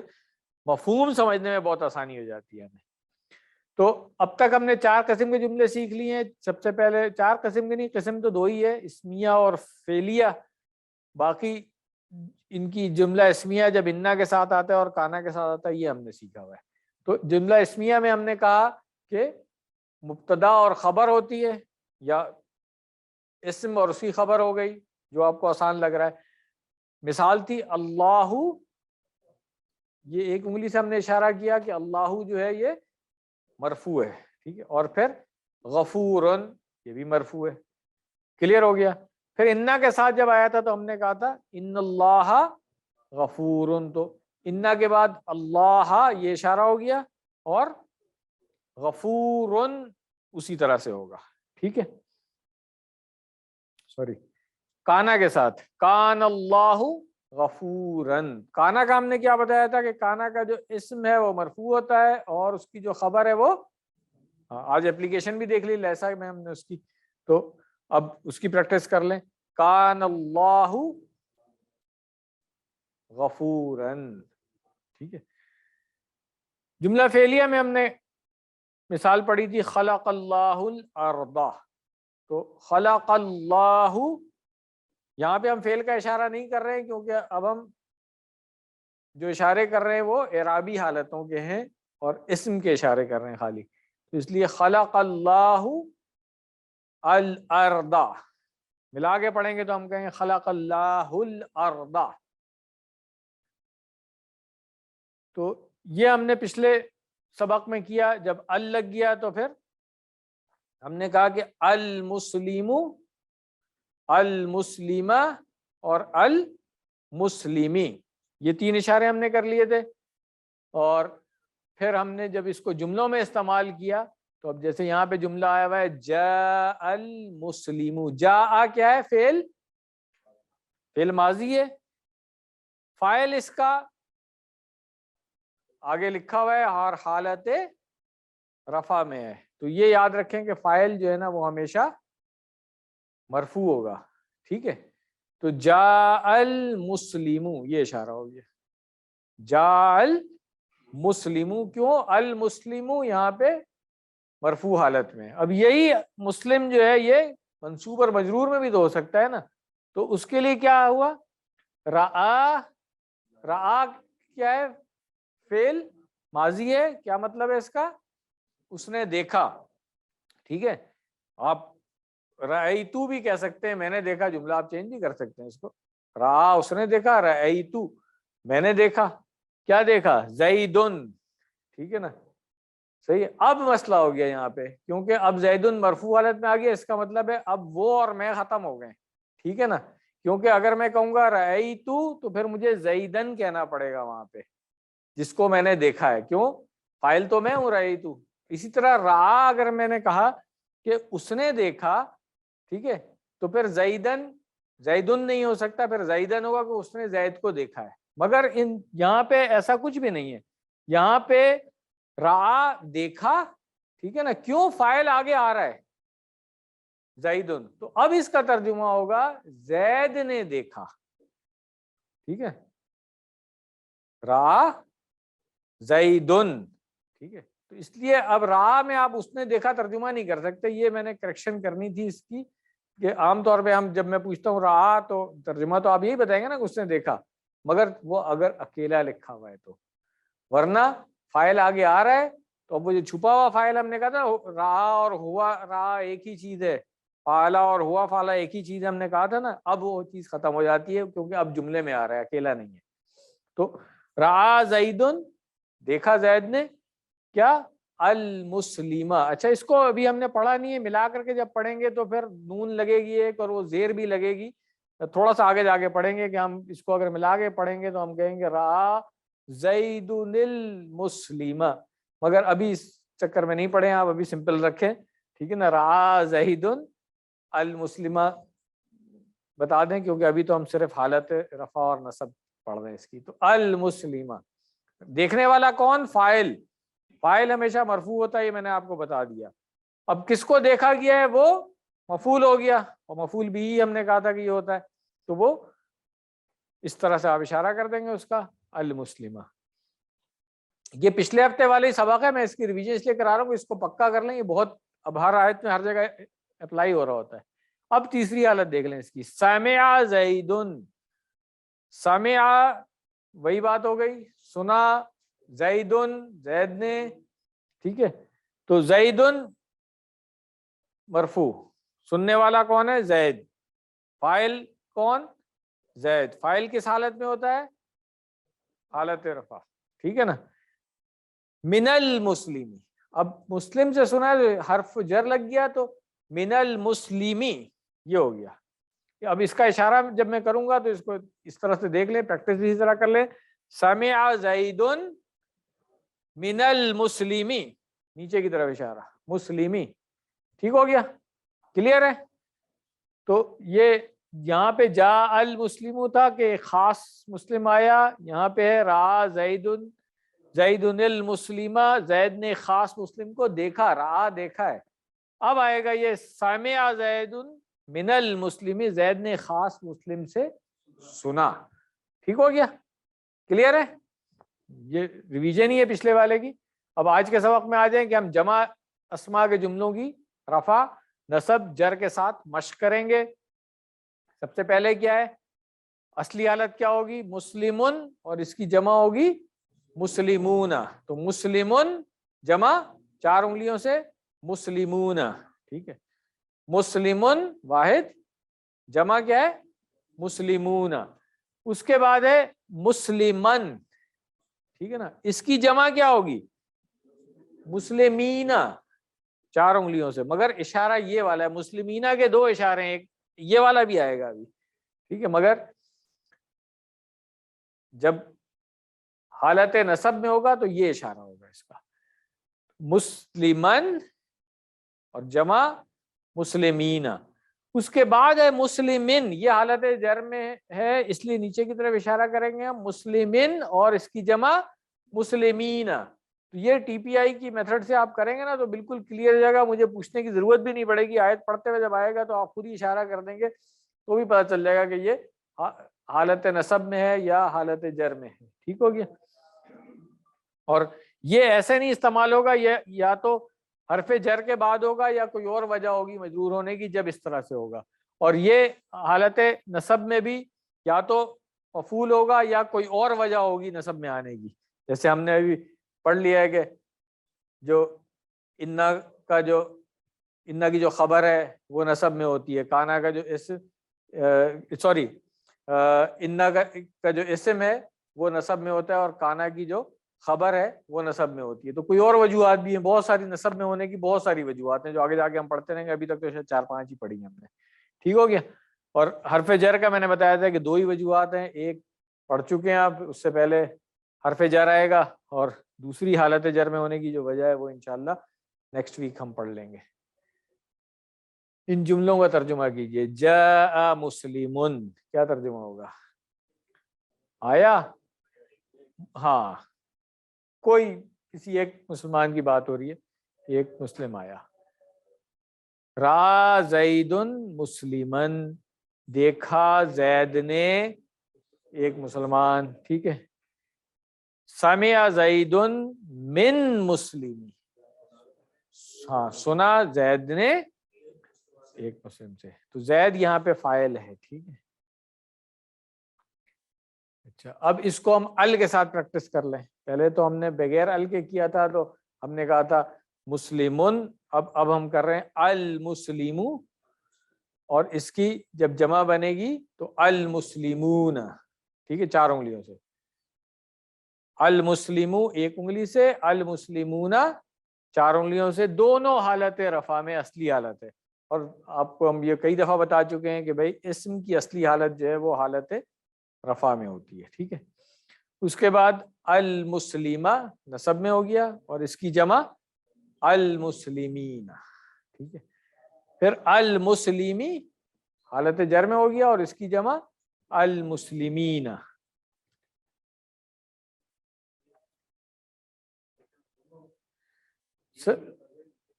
مفہوم سمجھنے میں بہت آسانی ہو جاتی ہے ہمیں. تو اب تک ہم نے 4 قسم کے جملے سیکھ لیے ہیں. سب سے پہلے 4 قسم کے نہیں، قسم تو 2 ہی ہے، اسمیہ اور فعلیہ. باقی ان کی جملہ اسمیہ جب انا کے ساتھ آتا ہے اور کانا کے ساتھ آتا ہے، یہ ہم نے سیکھا ہوا ہے۔ تو جملہ اسمیہ میں ہم نے کہا کہ مبتدا اور خبر ہوتی ہے، یا اسم اور اسی خبر ہو گئی جو آپ کو آسان لگ رہا ہے۔ مثال تھی اللہ، یہ ایک انگلی سے ہم نے اشارہ کیا کہ اللہ جو ہے یہ مرفوع ہے، ٹھیک ہے، اور پھر غفورن یہ بھی مرفوع ہے، کلیئر ہو گیا۔ پھر انا کے ساتھ جب آیا تھا تو ہم نے کہا تھا ان اللہ غفورن، تو انا کے بعد اللہ یہ اشارہ ہو گیا، اور غفورن اسی طرح سے ہوگا، ٹھیک ہے۔ سوری، کانا کے ساتھ کان اللہ غفورن، کانا کا ہم نے کیا بتایا تھا کہ کانا کا جو اسم ہے وہ مرفوع ہوتا ہے، اور اس کی جو خبر ہے وہ، آج اپلیکیشن بھی دیکھ لی لیسا میں ہم نے اس کی، تو اب اس کی پریکٹس کر لیں۔ کان اللہ غفورن، ٹھیک ہے۔ جملہ فعلیہ میں ہم نے مثال پڑھی تھی خلق اللہ الارض، تو خلق اللہ، یہاں پہ ہم فعل کا اشارہ نہیں کر رہے ہیں کیونکہ اب ہم جو اشارے کر رہے ہیں وہ اعرابی حالتوں کے ہیں اور اسم کے اشارے کر رہے ہیں خالی، تو اس لیے خلق اللہ الارض، ملا کے پڑھیں گے تو ہم کہیں گے خلق اللہ الارض۔ تو یہ ہم نے پچھلے سبق میں کیا، جب ال لگ گیا تو پھر ہم نے کہا کہ المسلم، المسلمہ اور المسلمی، یہ تین اشارے ہم نے کر لیے تھے، اور پھر ہم نے جب اس کو جملوں میں استعمال کیا تو اب جیسے یہاں پہ جملہ آیا ہوا ہے جاء المسلم، جاء کیا ہے؟ فعل ماضی ہے، فاعل اس کا آگے لکھا ہوا ہے اور حالت رفع میں ہے، تو یہ یاد رکھیں کہ فاعل جو ہے نا وہ ہمیشہ مرفوع ہوگا، ٹھیک ہے۔ تو جاء المسلم یہ اشارہ ہو گیا، جاء المسلم، کیوں؟ المسلم یہاں پہ مرفوع حالت میں، اب یہی مسلم جو ہے یہ منصوب اور مجرور میں بھی تو ہو سکتا ہے نا، تو اس کے لیے کیا ہوا؟ رآ، رآ کیا ہے؟ فعل ماضی ہے، کیا مطلب ہے اس کا؟ اس نے دیکھا، ٹھیک ہے۔ آپ رأیتو بھی کہہ سکتے ہیں، میں نے دیکھا، جملہ آپ چینج بھی کر سکتے ہیں اس کو، رآ اس نے دیکھا، رأیتو میں نے دیکھا، کیا دیکھا؟ زیدن، ٹھیک ہے نا، صحیح ہے۔ اب مسئلہ ہو گیا یہاں پہ، کیونکہ اب زیدن مرفوع حالت میں آ گیا، اس کا مطلب ہے اب وہ اور میں ختم ہو گئے، ٹھیک ہے نا، کیونکہ اگر میں کہوں گا رأیتو تو پھر مجھے زیدن کہنا پڑے گا وہاں پہ، جس کو میں نے دیکھا ہے، کیوں؟ فاعل تو میں ہوں رأیتو۔ اسی طرح رآ اگر میں نے کہا کہ اس نے دیکھا، ٹھیک ہے، تو پھر زیدن، زیدن نہیں ہو سکتا، پھر زیدن ہوگا کہ اس نے زید کو دیکھا ہے، مگر یہاں پہ ایسا کچھ بھی نہیں ہے، یہاں پہ رآ دیکھا، ٹھیک ہے نا، کیوں؟ فاعل آگے آ رہا ہے زیدن، تو اب اس کا ترجمہ ہوگا زید نے دیکھا، ٹھیک ہے، رآ زیدن، ٹھیک ہے۔ تو اس لیے اب رآ میں آپ اس نے دیکھا ترجمہ نہیں کر سکتے، یہ میں نے کریکشن کرنی تھی اس کی، کہ عام طور پہ ہم جب میں پوچھتا ہوں رآ تو ترجمہ تو آپ یہی بتائیں گے نا کہ اس نے دیکھا، مگر وہ اگر اکیلا لکھا ہوا ہے تو، ورنہ فاعل آگے آ رہا ہے تو اب وہ جو چھپا ہوا فاعل ہم نے کہا تھا رآ اور ہوا رآ ایک ہی چیز ہے، فعلا اور ہوا فعلا ایک ہی چیز ہے، ہم نے کہا تھا نا، اب وہ چیز ختم ہو جاتی ہے کیونکہ اب جملے میں آ رہا ہے، اکیلا نہیں ہے۔ تو رآ زیدن دیکھا زید نے، کیا؟ المسلمہ، اچھا اس کو ابھی ہم نے پڑھا نہیں ہے، ملا کر کے جب پڑھیں گے تو پھر نون لگے گی ایک اور وہ زیر بھی لگے گی، تھوڑا سا آگے جا کے پڑھیں گے کہ ہم اس کو اگر ملا کے پڑھیں گے تو ہم کہیں گے رآ زید المسلمہ، مگر ابھی اس چکر میں نہیں پڑھیں آپ، ابھی سمپل رکھیں، ٹھیک ہے نا، رآ زید المسلمہ بتا دیں کیونکہ ابھی تو ہم صرف حالت رفع اور نصب پڑھ رہے ہیں اس کی۔ تو المسلمہ، دیکھنے والا کون؟ فاعل، فاعل ہمیشہ مرفوع ہوتا ہے، یہ میں نے آپ کو بتا دیا۔ اب کس کو دیکھا گیا ہے؟ وہ مفعول ہو گیا، اور مفعول بھی ہم نے کہا تھا کہ یہ ہوتا ہے، تو وہ اس طرح سے آپ اشارہ کر دیں گے اس کا، المسلمہ۔ یہ پچھلے ہفتے والی سبق ہے، میں اس کی ریویژن اس لیے کرا رہا ہوں کہ اس کو پکا کر لیں، یہ بہت اب ہر آیت میں ہر جگہ اپلائی ہو رہا ہوتا ہے۔ اب تیسری حالت دیکھ لیں اس کی، سمع زیدن، سمع وہی بات ہو گئی، سنا زیدن زید نے، ٹھیک ہے، تو زیدن مرفوع، سننے والا کون ہے؟ زید، فاعل کون؟ زید، فاعل کس حالت میں ہوتا ہے؟ حالت رفع، ٹھیک ہے نا. من المسلمی، اب مسلم سے سنا ہے حرف جر لگ گیا تو من المسلمی یہ ہو گیا. اب اس کا اشارہ جب میں کروں گا تو اس کو اس طرح سے دیکھ لیں، پریکٹس بھی اس طرح کر لیں. سمع زید من المسلمی، نیچے کی طرف اشارہ، مسلمی، ٹھیک ہو گیا، کلیئر ہے. تو یہ یہاں پہ جا المسلم تھا کہ ایک خاص مسلم آیا، یہاں پہ ہے را زید المسلمہ، زید نے خاص مسلم کو دیکھا، را دیکھا ہے. اب آئے گا یہ سمع زید من المسلم، زید نے خاص مسلم سے سنا، ٹھیک ہو گیا، کلیئر ہے. یہ ریویژن ہی ہے پچھلے والے کی. اب آج کے سبق میں آ جائیں کہ ہم جمع اسماء کے جملوں کی رفع نصب جر کے ساتھ مشق کریں گے. سب سے پہلے کیا ہے؟ اصلی حالت کیا ہوگی؟ مسلمن، اور اس کی جمع ہوگی مسلمون. تو مسلمن جمع 4 انگلیوں سے مسلمون، ٹھیک ہے. مسلمن واحد، جمع کیا ہے؟ مسلمون. اس کے بعد ہے مسلمن، ٹھیک ہے نا، اس کی جمع کیا ہوگی؟ مسلمین، 4 انگلیوں سے، مگر اشارہ یہ والا ہے. مسلمینہ کے 2 اشارے ہیں، ایک یہ والا بھی آئے گا ابھی، ٹھیک ہے، مگر جب حالت نصب میں ہوگا تو یہ اشارہ ہوگا اس کا، مسلمن اور جمع مسلمین. اس کے بعد ہے مسلمن، یہ حالت جر میں ہے اس لیے نیچے کی طرف اشارہ کریں گے ہم، مسلمن اور اس کی جمع مسلمین. تو یہ ٹی پی آئی کی میتھڈ سے آپ کریں گے نا تو بالکل کلیئر ہو جائے گا، مجھے پوچھنے کی ضرورت بھی نہیں پڑے گی. آیت پڑھتے ہوئے جب آئے گا تو آپ خود ہی اشارہ کر دیں گے تو بھی پتہ چل جائے گا کہ یہ حالت نصب میں ہے یا حالت جر میں ہے، ٹھیک ہو گیا. اور یہ ایسے نہیں استعمال ہوگا، یہ یا تو حرف جر کے بعد ہوگا یا کوئی اور وجہ ہوگی مجرور ہونے کی جب اس طرح سے ہوگا. اور یہ حالت نصب میں بھی یا تو مفعول ہوگا یا کوئی اور وجہ ہوگی نصب میں آنے کی. جیسے ہم نے ابھی پڑھ لیا ہے کہ جو انا کی جو خبر ہے وہ نصب میں ہوتی ہے، کانا کا جو انا کا جو اسم ہے وہ نصب میں ہوتا ہے، اور کانا کی جو خبر ہے وہ نصب میں ہوتی ہے. تو کوئی اور وجوہات بھی ہیں، بہت ساری نصب میں ہونے کی بہت ساری وجوہات ہیں جو آگے جا کے ہم پڑھتے رہیں گے. ابھی تک تو شاید 4-5 ہی پڑھی ہیں ہم نے، ٹھیک ہو گیا. اور حرف جر کا میں نے بتایا تھا کہ 2 ہی وجوہات ہیں، ایک پڑھ چکے ہیں آپ، اس سے پہلے حرف جر آئے گا، اور دوسری حالت جر میں ہونے کی جو وجہ ہے وہ انشاءاللہ نیکسٹ ویک ہم پڑھ لیں گے. ان جملوں کا ترجمہ کیجئے. جاء مسلمن، کیا ترجمہ ہوگا؟ آیا؟ ہاں، کوئی کسی ایک مسلمان کی بات ہو رہی ہے، ایک مسلم آیا. را زید مسلمن، دیکھا زید نے ایک مسلمان، ٹھیک ہے. سمع زید من مسلم، ہاں سنا زید نے ایک مسلم سے. تو زید یہاں پہ فاعل ہے، ٹھیک ہے. اچھا، اب اس کو ہم ال کے ساتھ پریکٹس کر لیں. پہلے تو ہم نے بغیر ال کے کیا تھا تو ہم نے کہا تھا مسلمن، اب ہم کر رہے ہیں المسلم، اور اس کی جب جمع بنے گی تو المسلمون، ٹھیک ہے، 4 انگلیوں سے. المسلم 1 انگلی سے، المسلمون 4 انگلیوں سے، دونوں حالت رفع میں اصلی حالت ہے. اور آپ کو ہم یہ کئی دفعہ بتا چکے ہیں کہ بھائی اسم کی اصلی حالت جو ہے وہ حالت رفع میں ہوتی ہے، ٹھیک ہے. اس کے بعد المسلمہ نصب میں ہو گیا، اور اس کی جمع المسلمین، ٹھیک ہے. پھر المسلمی حالت جر میں ہو گیا، اور اس کی جمع المسلمین.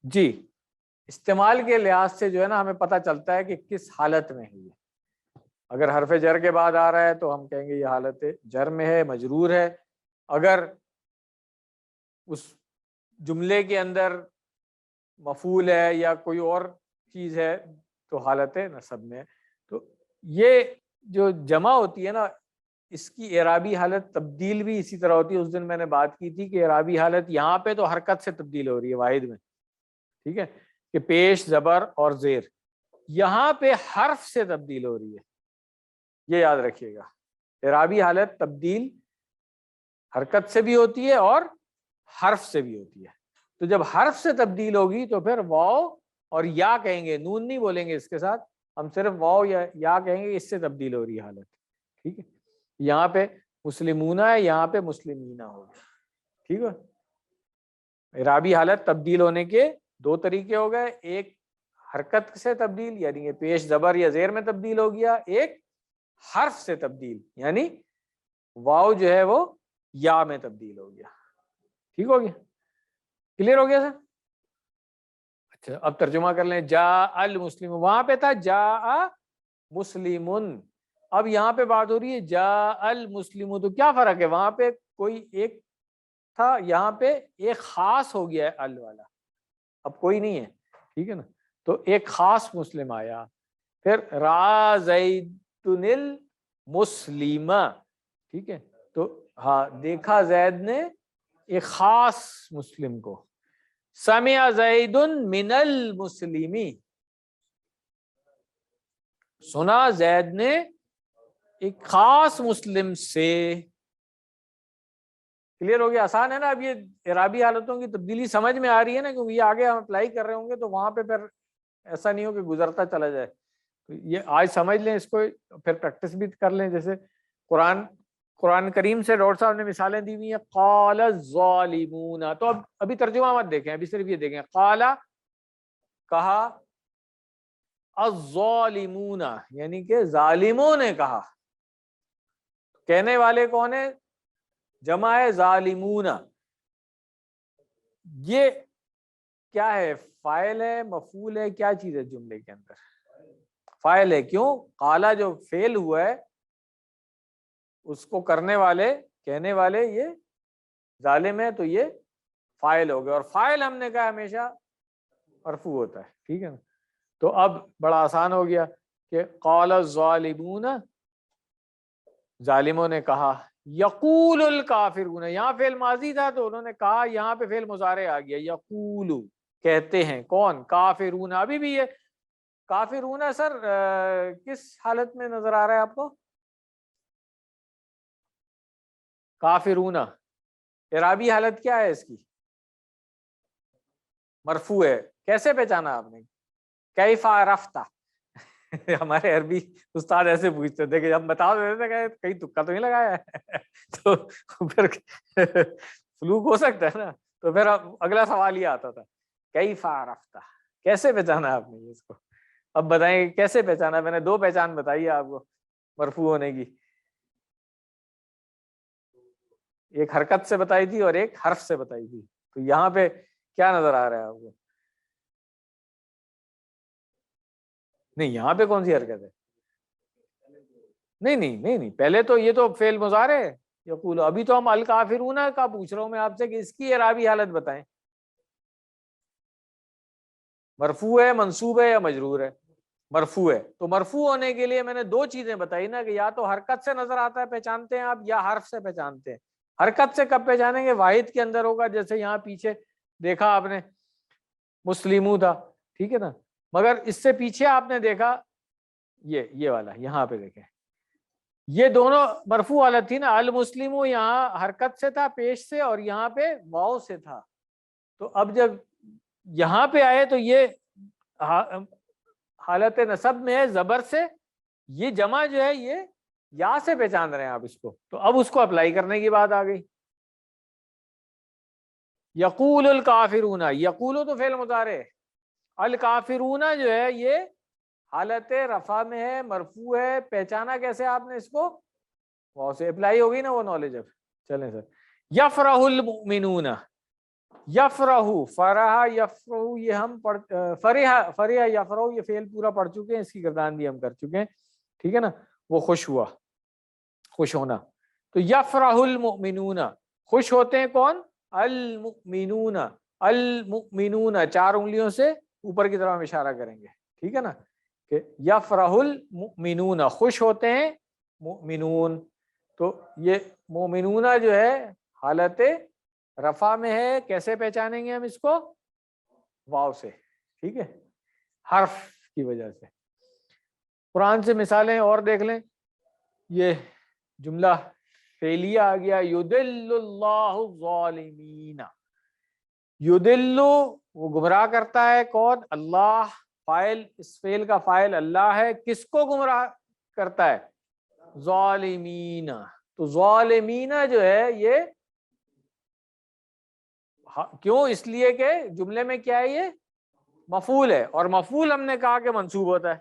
جی، استعمال کے لحاظ سے جو ہے نا ہمیں پتہ چلتا ہے کہ کس حالت میں ہے. یہ اگر حرف جر کے بعد آ رہا ہے تو ہم کہیں گے یہ حالت جر میں ہے، مجرور ہے. اگر اس جملے کے اندر مفعول ہے یا کوئی اور چیز ہے تو حالت نصب میں. تو یہ جو جمع ہوتی ہے نا اس کی اعرابی حالت تبدیل بھی اسی طرح ہوتی ہے. اس دن میں نے بات کی تھی کہ اعرابی حالت یہاں پہ تو حرکت سے تبدیل ہو رہی ہے واحد میں, ٹھیک ہے, کہ پیش زبر اور زیر. یہاں پہ حرف سے تبدیل ہو رہی ہے, یہ یاد رکھیے گا. اعرابی حالت تبدیل حرکت سے بھی ہوتی ہے اور حرف سے بھی ہوتی ہے. تو جب حرف سے تبدیل ہوگی تو پھر واو اور یا کہیں گے, نون نہیں بولیں گے اس کے ساتھ, ہم صرف واو یا کہیں گے, اس سے تبدیل ہو رہی ہے حالت, ٹھیک ہے. یہاں پہ مسلمون ہے, یہاں پہ مسلمین ہوگا, ٹھیک ہے. اعرابی حالت تبدیل ہونے کے دو طریقے ہو گئے, ایک حرکت سے تبدیل یعنی کہ پیش زبر یا زیر میں تبدیل ہو گیا, ایک حرف سے تبدیل یعنی واو جو ہے وہ یا میں تبدیل ہو گیا. ٹھیک ہو گیا, کلیئر ہو گیا سر؟ اچھا اب ترجمہ کر لیں. جا المسلم, وہاں پہ تھا جا مسلمن, اب یہاں پہ بات ہو رہی ہے جا المسلم. تو کیا فرق ہے؟ وہاں پہ کوئی ایک تھا, یہاں پہ ایک خاص ہو گیا ہے ال والا, اب کوئی نہیں ہے, ٹھیک ہے نا. تو ایک خاص مسلم آیا. پھر را زید المسلمہ, ٹھیک ہے. تو ہاں دیکھا زید نے ایک خاص مسلم کو. سمع زید من المسلمی, سنا زید نے ایک خاص مسلم سے. کلیئر ہو گیا؟ آسان ہے نا. اب یہ اعرابی حالتوں کی تبدیلی سمجھ میں آ رہی ہے نا, کیونکہ یہ آگے ہم اپلائی کر رہے ہوں گے تو وہاں پہ پھر ایسا نہیں ہو کہ گزرتا چلا جائے. یہ آج سمجھ لیں اس کو, پھر پریکٹس بھی کر لیں. جیسے قرآن کریم سے ڈاکٹر صاحب نے مثالیں دی ہوئی ہیں. قال الظالمون, تو اب ابھی ترجمہ مت دیکھیں, ابھی صرف یہ دیکھیں. قال کہا, الظالمون یعنی کہ ظالموں نے کہا. کہنے والے کون ہے؟ جمع ہے ظالمون. یہ کیا ہے؟ فاعل ہے, مفعول ہے, کیا چیز ہے جملے کے اندر؟ فاعل ہے. کیوں؟ قالا جو فعل ہوا ہے اس کو کرنے والے کہنے والے یہ ظالم ہے, تو یہ فاعل ہو گیا. اور فاعل ہم نے کہا ہمیشہ مرفوع ہوتا ہے, ٹھیک ہے نا. تو اب بڑا آسان ہو گیا کہ قال الظالمون, ظالموں نے کہا. یقول الکافرون, یہاں فعل ماضی تھا تو انہوں نے کہا, یہاں پہ فعل مضارع آ گیا. یقول کہتے ہیں, کون؟ کافرون. ابھی بھی یہ کافرون سر کس حالت میں نظر آ رہا ہے آپ کو؟ کافرون اعرابی حالت کیا ہے اس کی؟ مرفوع ہے. کیسے پہچانا آپ نے؟ کیف عرفت؟ ہمارے عربی استاد ایسے پوچھتے تھے کہ ہم بتا دیتے تھے کہ کہیں تکا تو نہیں لگایا ہے تو پھر فلوک ہو سکتا ہے نا. تو پھر اگلا سوال یہ آتا تھا, کیف عرفت, کیسے پہچانا آپ نے اس کو؟ اب بتائیں کیسے پہچانا؟ میں نے دو پہچان بتائی ہے آپ کو مرفوع ہونے کی, ایک حرکت سے بتائی تھی اور ایک حرف سے بتائی تھی. تو یہاں پہ کیا نظر آ رہا ہے آپ کو؟ نہیں یہاں پہ کون سی حرکت ہے؟ نہیں, پہلے تو یہ تو فعل مضارع ہے یقول. ابھی تو ہم الکافرون کا پوچھ رہا ہوں میں آپ سے کہ اس کی اعرابی حالت بتائیں. مرفوع ہے, منصوب ہے یا مجرور ہے؟ مرفوع ہے. تو مرفوع ہونے کے لیے میں نے دو چیزیں بتائی نا, کہ یا تو حرکت سے نظر آتا ہے پہچانتے ہیں آپ, یا حرف سے پہچانتے ہیں. حرکت سے کب پہچانیں گے؟ واحد کے اندر ہوگا. جیسے یہاں پیچھے دیکھا آپ نے مسلمو تھا, ٹھیک ہے نا, مگر اس سے پیچھے آپ نے دیکھا یہ والا, یہاں پہ دیکھیں یہ دونوں مرفوع حالت تھی نا. المسلمو یہاں حرکت سے تھا پیش سے, اور یہاں پہ واو سے تھا. تو اب جب یہاں پہ آئے تو یہ حالت نصب میں ہے زبر سے, یہ جمع جو ہے یہ یا سے پہچان رہے ہیں آپ اس کو. تو اب اس کو اپلائی کرنے کی بات آ گئی. یقول الکافرون, یقولو تو فعل مضارع, الکافرون جو ہے یہ حالت رفع میں ہے, مرفوع ہے. پہچانا کیسے آپ نے اس کو؟ واو سے. اپلائی ہوگی نا وہ نالج. اب چلیں سر. یفرح المؤمنون, یفرح, فرح یفرح, یہ ہم فرح یفرح یہ فعل پورا پڑھ چکے ہیں, اس کی گردان بھی ہم کر چکے ہیں, ٹھیک ہے نا. وہ خوش ہوا, خوش ہونا. تو یفرح المؤمنون, خوش ہوتے ہیں کون؟ المؤمنون. المؤمنون چار انگلیوں سے اوپر کی طرف ہم اشارہ کریں گے, ٹھیک ہے نا, کہ یفرح المؤمنون خوش ہوتے ہیں مؤمنون. تو یہ مومنون جو ہے حالت رفع میں ہے. کیسے پہچانیں گے ہم اس کو؟ واو سے. ٹھیک ہے، حرف کی وجہ سے. قرآن سے مثالیں اور دیکھ لیں. یہ جملہ فعلیہ آ گیا، یضل اللہ الظالمین. یضل وہ گمراہ کرتا ہے، کون؟ اللہ. فاعل، اس فعل کا فاعل اللہ ہے. کس کو گمراہ کرتا ہے؟ ظالمین. تو ظالمین جو ہے یہ کیوں؟ اس لیے کہ جملے میں کیا ہے؟ یہ مفعول ہے، اور مفعول ہم نے کہا کہ منصوب ہوتا ہے.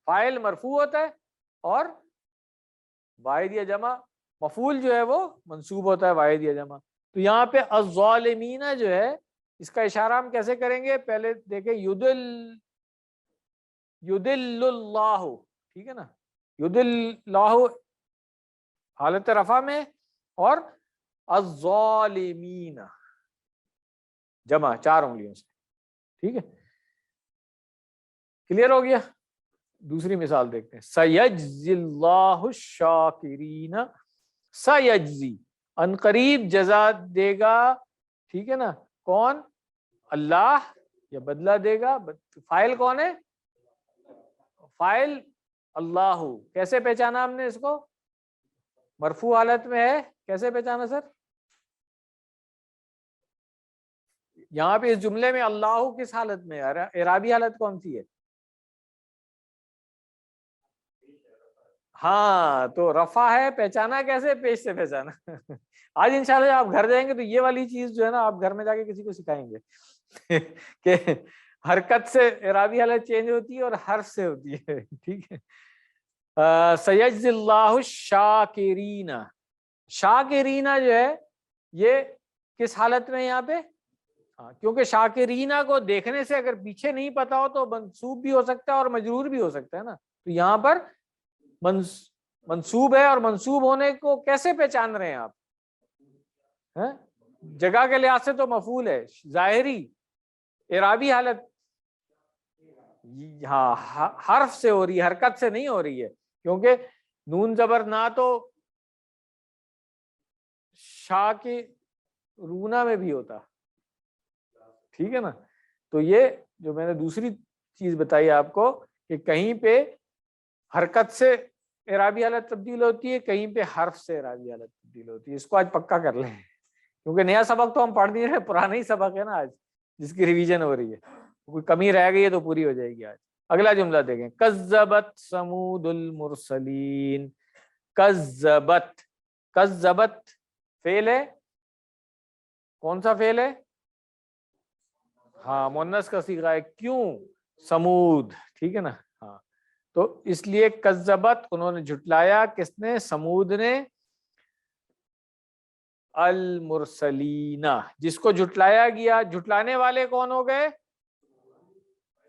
فاعل مرفوع ہوتا ہے اور واحد یا جمع مفعول جو ہے وہ منصوب ہوتا ہے، واحد یا جمع. تو یہاں پہ الظالمین جو ہے اس کا اشارہ ہم کیسے کریں گے؟ پہلے دیکھیں، یضل اللہ. ٹھیک ہے نا، یضل اللہ حالت رفع میں، اور الظالمین جمع 4 انگلیوں سے. ٹھیک ہے، کلیئر ہو گیا؟ دوسری مثال دیکھتے ہیں. سیجزی اللہ الشاکرین. سیجزی ان قریب جزا دے گا. ٹھیک ہے نا، کون؟ اللہ. یا بدلہ دے گا. فاعل کون ہے؟ فاعل اللہ. کیسے پہچانا ہم نے اس کو؟ مرفوع حالت میں ہے. کیسے پہچانا سر؟ یہاں پہ اس جملے میں اللہ کس حالت میں ہے؟ اعرابی حالت کون سی ہے؟ ہاں، تو رفع ہے. پہچانا کیسے؟ پیش سے پہچانا. آج انشاءاللہ آپ گھر جائیں گے تو یہ والی چیز جو ہے نا آپ گھر میں جا کے کسی کو سکھائیں گے کہ حرکت سے اعرابی حالت چینج ہوتی ہے اور حرف سے ہوتی ہے. ٹھیک ہے. سیجزی اللہ الشاکرین. شاکرین جو ہے یہ کس حالت میں یہاں پہ؟ کیونکہ شاکرینہ کو دیکھنے سے اگر پیچھے نہیں پتا ہو تو منصوب بھی ہو سکتا ہے اور مجرور بھی ہو سکتا ہے نا. تو یہاں پر منصوب ہے، اور منصوب ہونے کو کیسے پہچان رہے ہیں آپ؟ جگہ کے لحاظ سے تو مفعول ہے. ظاہری اعرابی حالت ہاں حرف سے ہو رہی ہے، حرکت سے نہیں ہو رہی ہے. کیونکہ نون زبر نہ تو شا کے رونا میں بھی ہوتا. ٹھیک ہے نا. تو یہ جو میں نے دوسری چیز بتائی آپ کو کہ کہیں پہ حرکت سے اعرابی حالت تبدیل ہوتی ہے، کہیں پہ حرف سے اعرابی حالت تبدیل ہوتی ہے. اس کو آج پکا کر لیں، کیونکہ نیا سبق تو ہم پڑھ نہیں رہے، پرانا ہی سبق ہے نا آج جس کی ریویژن ہو رہی ہے. کوئی کمی رہ گئی ہے تو پوری ہو جائے گی آج. اگلا جملہ دیکھیں. کذبت ثمود المرسلین. کذبت. کذبت فعل ہے. کون سا فعل ہے؟ ہاں، مؤنث کا صیغہ ہے. کیوں؟ سمود. ٹھیک ہے نا. ہاں، تو اس لیے کذبت انہوں نے جھٹلایا. کس نے؟ سمود نے. المرسلین جس کو جھٹلایا گیا. جھٹلانے والے کون ہو گئے؟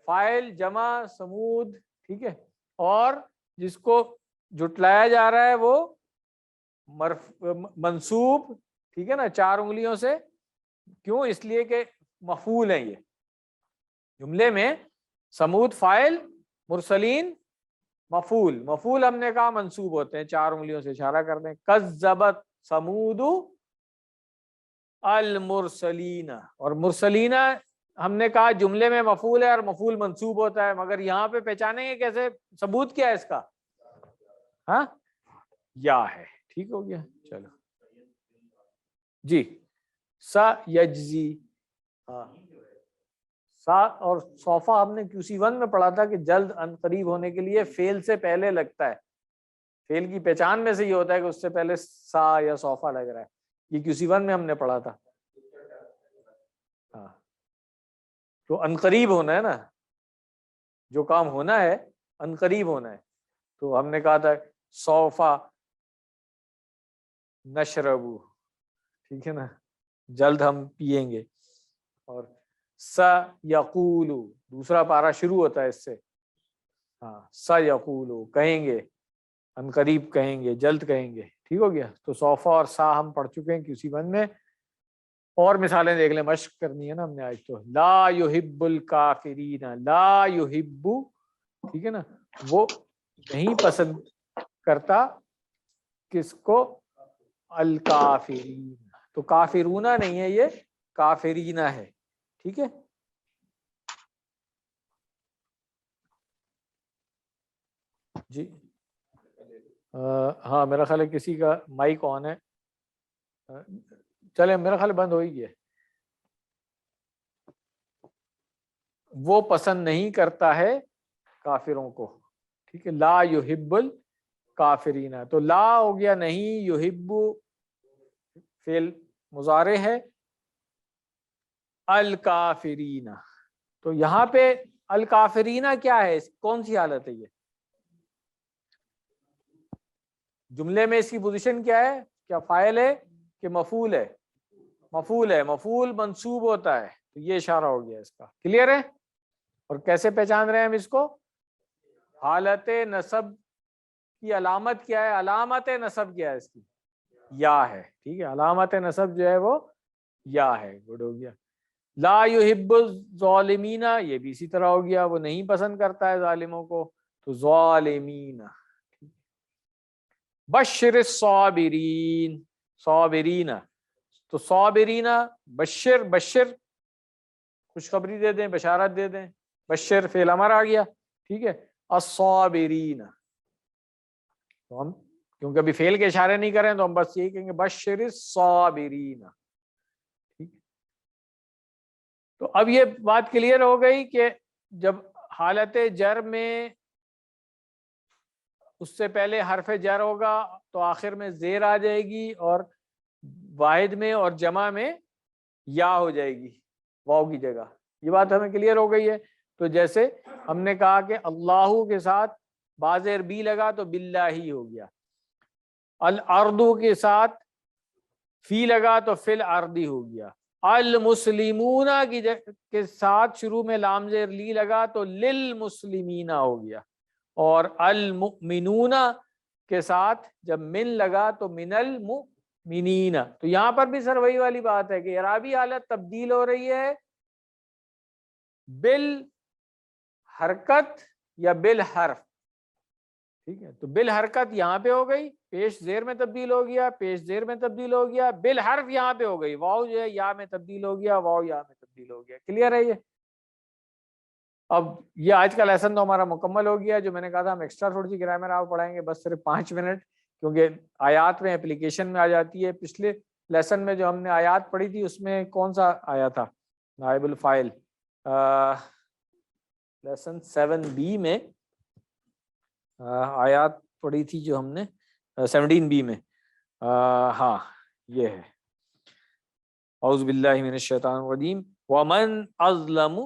فاعل جمع سمود. ٹھیک ہے. اور جس کو جھٹلایا جا رہا ہے وہ منصوب. ٹھیک ہے نا، 4 انگلیوں سے. کیوں؟ اس لیے کہ مفعول ہے. یہ جملے میں سمود فاعل، مرسلین مفعول. مفعول ہم نے کہا منصوب ہوتے ہیں، 4 انگلیوں سے اشارہ کر دیں. کذبت سمود المرسلین. اور مرسلین ہم نے کہا جملے میں مفعول ہے اور مفعول منصوب ہوتا ہے، مگر یہاں پہ پہچانیں گے کیسے؟ ثبوت کیا ہے اس کا؟ ہاں، یا ہے. ٹھیک ہو گیا. چلو جی. سا یجزی. ہاں، سا اور صوفہ ہم نے QC1 میں پڑھا تھا کہ جلد ان قریب ہونے کے لیے فعل سے پہلے لگتا ہے. فعل کی پہچان میں سے یہ ہوتا ہے کہ اس سے پہلے سا یا صوفہ لگ رہا ہے. یہ QC1 میں ہم نے پڑھا تھا. ہاں، تو ان قریب ہونا ہے نا، جو کام ہونا ہے ان قریب ہونا ہے. تو ہم نے کہا تھا صوفہ نشربو. ٹھیک ہے نا، جلد ہم پیئیں گے. اور سیقولو دوسرا پارا شروع ہوتا ہے اس سے. ہاں، سیقولو کہیں گے، ان قریب کہیں گے، جلد کہیں گے. ٹھیک ہو گیا. تو صوفہ اور سا ہم پڑھ چکے ہیں QC1 میں. اور مثالیں دیکھ لیں، مشق کرنی ہے نا ہم نے آج. تو لا یحب الکافرین. لا یحب. ٹھیک ہے نا، وہ نہیں پسند کرتا کس کو؟ الکافرین. تو کافرونہ نہیں ہے، یہ کافرینہ ہے. ٹھیک ہے. جی ہاں میرا خیال ہے کسی کا مائک آن ہے. چلے میرا خیال بند ہو ہی گیا. وہ پسند نہیں کرتا ہے کافروں کو. ٹھیک ہے. لا یحب الکافرین. تو لا ہو گیا نہیں، یحب فعل مضارع ہے، الکافرین. تو یہاں پہ الکافرین کیا ہے؟ کون سی حالت ہے یہ؟ جملے میں اس کی پوزیشن کیا ہے؟ کیا فاعل ہے کہ مفعول ہے؟ مفعول ہے. مفعول منصوب ہوتا ہے. تو یہ اشارہ ہو گیا اس کا. کلیئر ہے؟ اور کیسے پہچان رہے ہیں ہم اس کو؟ حالت نصب کی علامت کیا ہے؟ علامت نصب کیا ہے اس کی؟ یا ہے. ٹھیک ہے. علامت نصب جو ہے وہ یا ہے. گڈ ہو گیا. لا یحب الظالمین، یہ بھی اسی طرح ہو گیا، وہ نہیں پسند کرتا ہے ظالموں کو. تو ظالمین. بشر الصابرین. صابرین. تو صابرین بشر، بشر خوشخبری دے دیں، بشارت دے دیں. بشر فعل امر آ گیا. ٹھیک ہے. الصابرین. تو ہم کیونکہ ابھی فعل کے اشارے نہیں کریں تو ہم بس یہی کہیں گے بشر الصابرین. ٹھیک. تو اب یہ بات کلیئر ہو گئی کہ جب حالت جر میں اس سے پہلے حرف جر ہوگا تو آخر میں زیر آ جائے گی، اور واحد میں اور جمع میں یا ہو جائے گی واو کی جگہ. یہ بات ہمیں کلیئر ہو گئی ہے. تو جیسے ہم نے کہا کہ اللہ کے ساتھ بازر بی لگا تو باللہ ہی ہو گیا. الارض کے ساتھ فی لگا تو فی الارض ہو گیا. المسلمون کے ساتھ شروع میں لام زیر لی لگا تو للمسلمین ہو گیا. اور المؤمنون کے ساتھ جب من لگا تو من المؤمنین. تو یہاں پر بھی سر وہی والی بات ہے کہ اعرابی حالت تبدیل ہو رہی ہے بالحرکت یا بالحرف. ٹھیک ہے. تو بالحرکت یہاں پہ ہو گئی، پیش زیر میں تبدیل ہو گیا، پیش زیر میں تبدیل ہو گیا. بالحرف یہاں پہ ہو گئی، واو جو ہے یا میں تبدیل ہو گیا، واو یا میں تبدیل ہو گیا. کلیئر ہے یہ؟ اب یہ آج کا لیسن تو ہمارا مکمل ہو گیا. جو میں نے کہا تھا ہم ایکسٹرا تھوڑی سی گرامر آپ پڑھائیں گے، بس صرف 5 منٹ، کیونکہ آیات میں اپلیکیشن میں آ جاتی ہے. پچھلے لیسن میں جو ہم نے آیات پڑھی تھی اس میں کون سا آیا تھا؟ نائب الفاعل. لیسن 7B میں آیات پڑھی تھی جو ہم نے 17B میں. ہاں یہ ہے. اعوذ باللہ من الشیطان الرجیم. ومن اظلم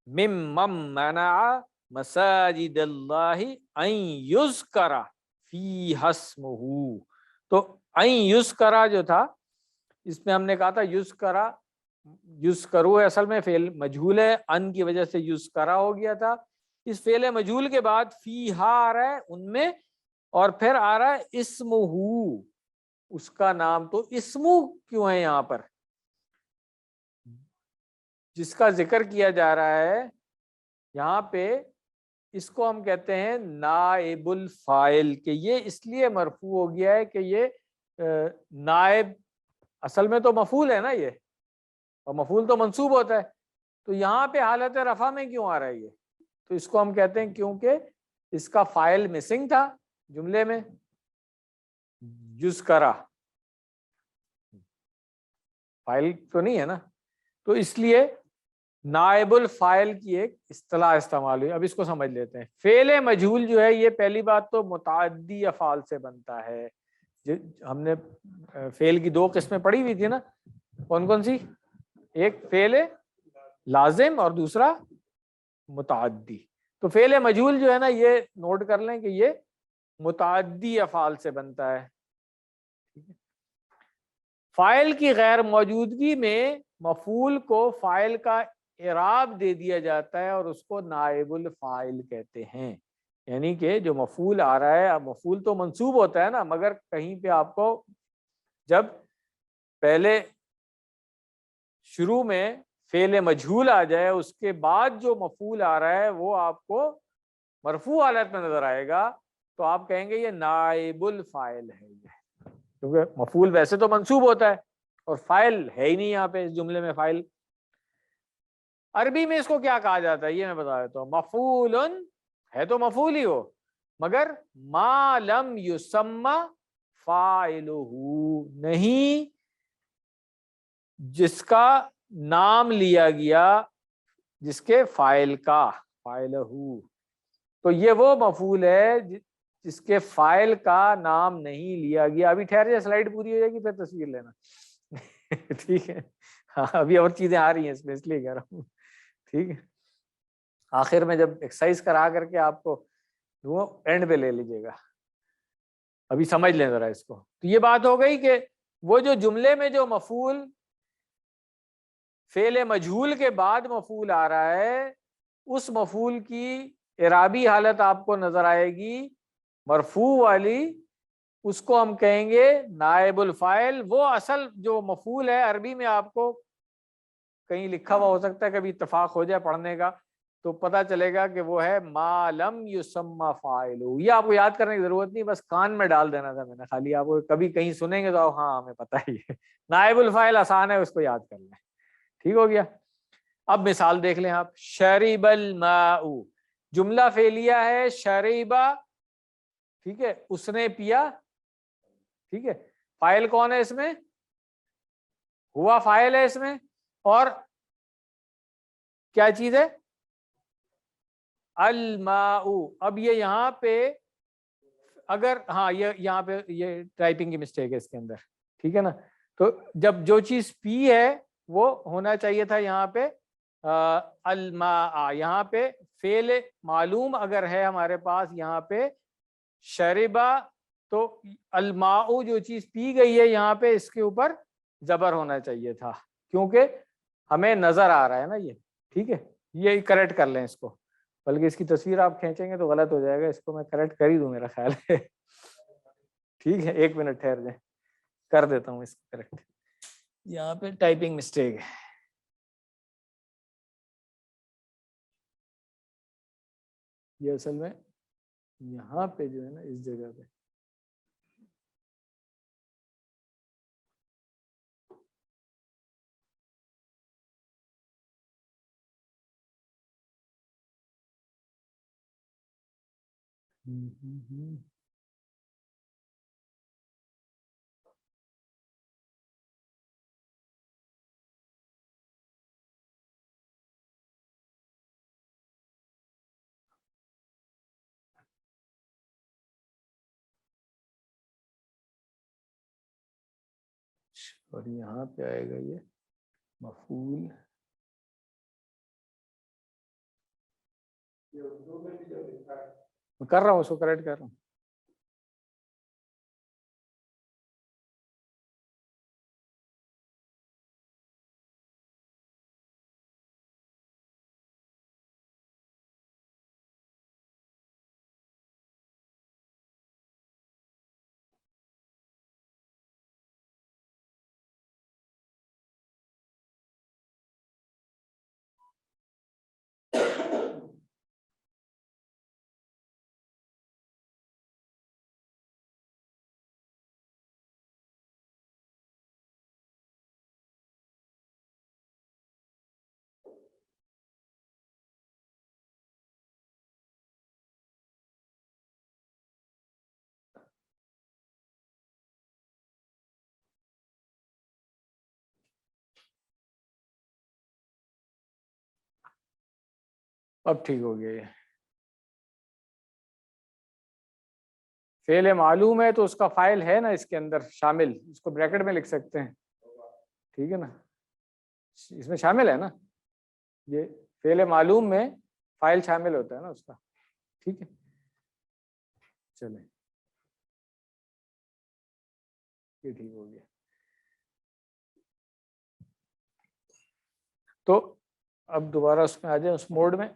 ممن منع مساجد اللہ ان یذکر فیہا اسمہ. تو ان یذکر جو تھا اس میں ہم نے کہا تھا یذکر، یذکرو اصل میں فعل مجہول ہے، ان کی وجہ سے یذکر ہو گیا تھا. اس فعل مجہول کے بعد فیہا آ رہا ہے ان میں، اور پھر آ رہا ہے اسمہ، اس کا نام. تو اسمہ کیوں ہے یہاں پر؟ جس کا ذکر کیا جا رہا ہے یہاں پہ اس کو ہم کہتے ہیں نائب الفاعل. کہ یہ اس لیے مرفوع ہو گیا ہے کہ یہ نائب، اصل میں تو مفعول ہے نا یہ، اور مفعول تو منصوب ہوتا ہے. تو یہاں پہ حالت رفع میں کیوں آ رہا ہے یہ؟ تو اس کو ہم کہتے ہیں کیونکہ اس کا فاعل مسنگ تھا جملے میں، یذکرہ فاعل تو نہیں ہے نا. تو اس لیے نائب الفاعل کی ایک اصطلاح استعمال ہوئی. اب اس کو سمجھ لیتے ہیں. فعل مجہول جو ہے یہ پہلی بات تو متعدی افعال سے بنتا ہے. ہم نے فعل کی 2 قسمیں پڑھی ہوئی تھی نا، کون کون سی؟ ایک فعل لازم اور دوسرا متعدی. تو فعل مجہول جو ہے نا یہ نوٹ کر لیں کہ یہ متعدی افعال سے بنتا ہے. فاعل کی غیر موجودگی میں مفعول کو فاعل کا اعراب دے دیا جاتا ہے اور اس کو نائب الفاعل کہتے ہیں. یعنی کہ جو مفعول آ رہا ہے، مفعول تو منصوب ہوتا ہے نا، مگر کہیں پہ آپ کو جب پہلے شروع میں فعل مجہول آ جائے اس کے بعد جو مفعول آ رہا ہے وہ آپ کو مرفوع حالت میں نظر آئے گا تو آپ کہیں گے یہ نائب الفاعل ہے. کیونکہ مفعول ویسے تو منصوب ہوتا ہے اور فاعل ہے ہی نہیں یہاں پہ اس جملے میں فاعل. عربی میں اس کو کیا کہا جاتا ہے یہ میں بتا دیتا ہوں. مفعول ہے تو مفعول ہی ہو مگر ما لم یسمى فاعلہ نہیں جس کا نام لیا گیا جس کے فاعل کا فاعلہ. تو یہ وہ مفعول ہے جس کے فاعل کا نام نہیں لیا گیا. ابھی ٹھہر جائے سلائیڈ پوری ہو جائے گی پھر تصویر لینا. ٹھیک ہے ہاں ابھی اور چیزیں آ رہی ہیں اس میں اس لیے کہہ رہا ہوں. ٹھیک ہے آخر میں جب ایکسرسائز کرا کر کے آپ کو وہ اینڈ پہ لے لیجیے گا. ابھی سمجھ لیں ذرا اس کو. تو یہ بات ہو گئی کہ وہ جو جملے میں جو مفعول فعل مجہول کے بعد مفعول آ رہا ہے اس مفعول کی اعرابی حالت آپ کو نظر آئے گی مرفوع والی. اس کو ہم کہیں گے نائب الفاعل. وہ اصل جو مفعول ہے عربی میں آپ کو کہیں لکھا ہوا ہو سکتا ہے کبھی اتفاق ہو جائے پڑھنے کا تو پتہ چلے گا کہ وہ ہے ما لم یسمى فاعلہ. یہ آپ کو یاد کرنے کی ضرورت نہیں بس کان میں ڈال دینا تھا میں نے خالی. آپ کو کبھی کہیں سنیں گے تو ہاں ہمیں پتہ ہی ہے. نائب الفاعل آسان ہے اس کو یاد کر لیں. ٹھیک ہو گیا. اب مثال دیکھ لیں آپ. شرب الماء جملہ فعلیہ ہے شریبا. ٹھیک ہے اس نے پیا. ٹھیک ہے فاعل کون ہے اس میں ہوا فاعل ہے اس میں اور کیا چیز ہے الماء. اب یہ یہاں پہ اگر ہاں یہ یہاں پہ یہ ٹائپنگ کی مسٹیک ہے اس کے اندر. ٹھیک ہے نا. تو جب جو چیز پی ہے وہ ہونا چاہیے تھا یہاں پہ الماء. یہاں پہ فعل معلوم اگر ہے ہمارے پاس یہاں پہ شربا تو الماء جو چیز پی گئی ہے یہاں پہ اس کے اوپر زبر ہونا چاہیے تھا کیونکہ ہمیں نظر آ رہا ہے نا یہ. ٹھیک ہے یہ کریکٹ کر لیں اس کو. بلکہ اس کی تصویر آپ کھینچیں گے تو غلط ہو جائے گا. اس کو میں کریکٹ کر ہی دوں میرا خیال ہے. ٹھیک ہے 1 منٹ ٹھہر جائیں کر دیتا ہوں اس کو کریکٹ. یہاں پہ ٹائپنگ مسٹیک ہے. یہ اصل میں یہاں پہ جو ہے نا اس جگہ پہ اور یہاں پہ آئے گا یہ مفعول. میں کر رہا ہوں اس کو کریکٹ کر رہا ہوں. اب ٹھیک ہو گیا. یہ فعل معلوم ہے تو اس کا فاعل ہے نا اس کے اندر شامل. اس کو بریکٹ میں لکھ سکتے ہیں. ٹھیک ہے نا اس میں شامل ہے نا یہ فعل معلوم میں فاعل شامل ہوتا ہے نا اس کا. ٹھیک ہے چلیں یہ ٹھیک ہو گیا. تو اب دوبارہ اس میں آ جائیں اس موڈ میں.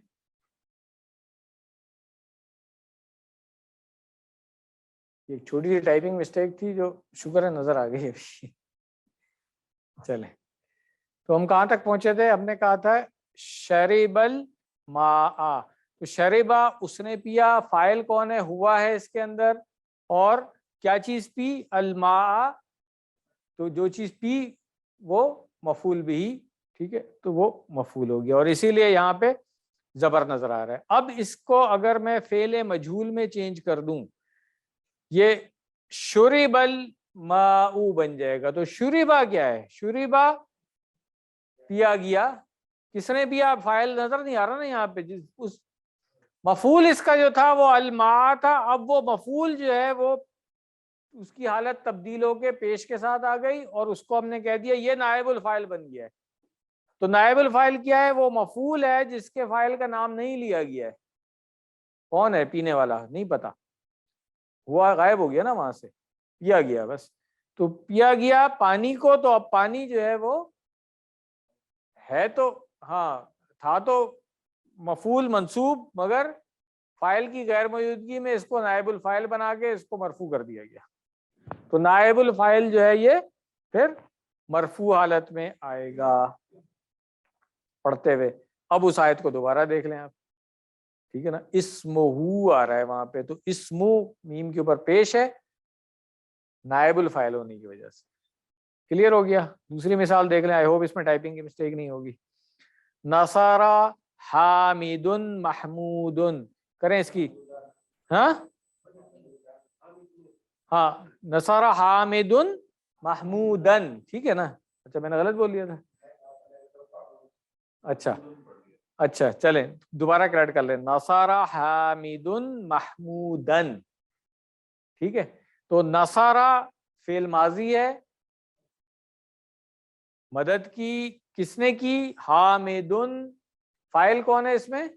ایک چھوٹی سی ٹائپنگ مسٹیک تھی جو شکر ہے نظر آ گئی ابھی. چلیں تو ہم کہاں تک پہنچے تھے. ہم نے کہا تھا شرب الماء. تو شربا اس نے پیا. فاعل کون ہے ہوا ہے اس کے اندر اور کیا چیز پی؟ الماء، تو جو چیز پی وہ مفعول بھی، ٹھیک ہے، تو وہ مفعول ہو گیا، اور اسی لیے یہاں پہ زبر نظر آ رہا ہے۔ اب اس کو اگر میں فعل مجہول میں چینج کر دوں، یہ شرب الماء بن جائے گا۔ تو شربا کیا ہے؟ شربا پیا گیا، کس نے پیا؟ فاعل نظر نہیں آ رہا نا یہاں پہ، اس مفعول اس کا جو تھا وہ الماء تھا، اب وہ مفعول جو ہے وہ اس کی حالت تبدیل ہو کے پیش کے ساتھ آ گئی، اور اس کو ہم نے کہہ دیا یہ نائب الفاعل بن گیا ہے۔ تو نائب الفاعل کیا ہے؟ وہ مفعول ہے جس کے فاعل کا نام نہیں لیا گیا ہے۔ کون ہے پینے والا؟ نہیں پتا، ہوا غائب ہو گیا نا وہاں سے، پیا گیا بس۔ تو پیا گیا پانی کو، تو اب پانی جو ہے وہ ہے تو ہاں تھا تو مفعول منصوب، مگر فاعل کی غیر موجودگی میں اس کو نائب الفاعل بنا کے اس کو مرفوع کر دیا گیا۔ تو نائب الفاعل جو ہے یہ پھر مرفوع حالت میں آئے گا پڑھتے ہوئے۔ اب اس آیت کو دوبارہ دیکھ لیں آپ، ٹھیک ہے نا، اسمہ آ رہا ہے وہاں پہ، تو اسمہ میم کے اوپر پیش ہے نائب الفاعل ہونے کی وجہ سے۔ کلیئر ہو گیا؟ دوسری مثال دیکھ لیں، آئی ہوپ اس میں ٹائپنگ کی مسٹیک نہیں ہوگی۔ نصارا حامد محمود، کریں اس کی، ہاں ہاں، نصارا حامد محمودن، ٹھیک ہے نا؟ اچھا میں نے غلط بول دیا تھا، اچھا اچھا چلیں دوبارہ کریکٹ کر لیں، نصارا حامد محمودن، ٹھیک ہے۔ تو نصارا فعل ماضی ہے، مدد کی کس نے کی؟ حامدن، فاعل کون ہے اس میں؟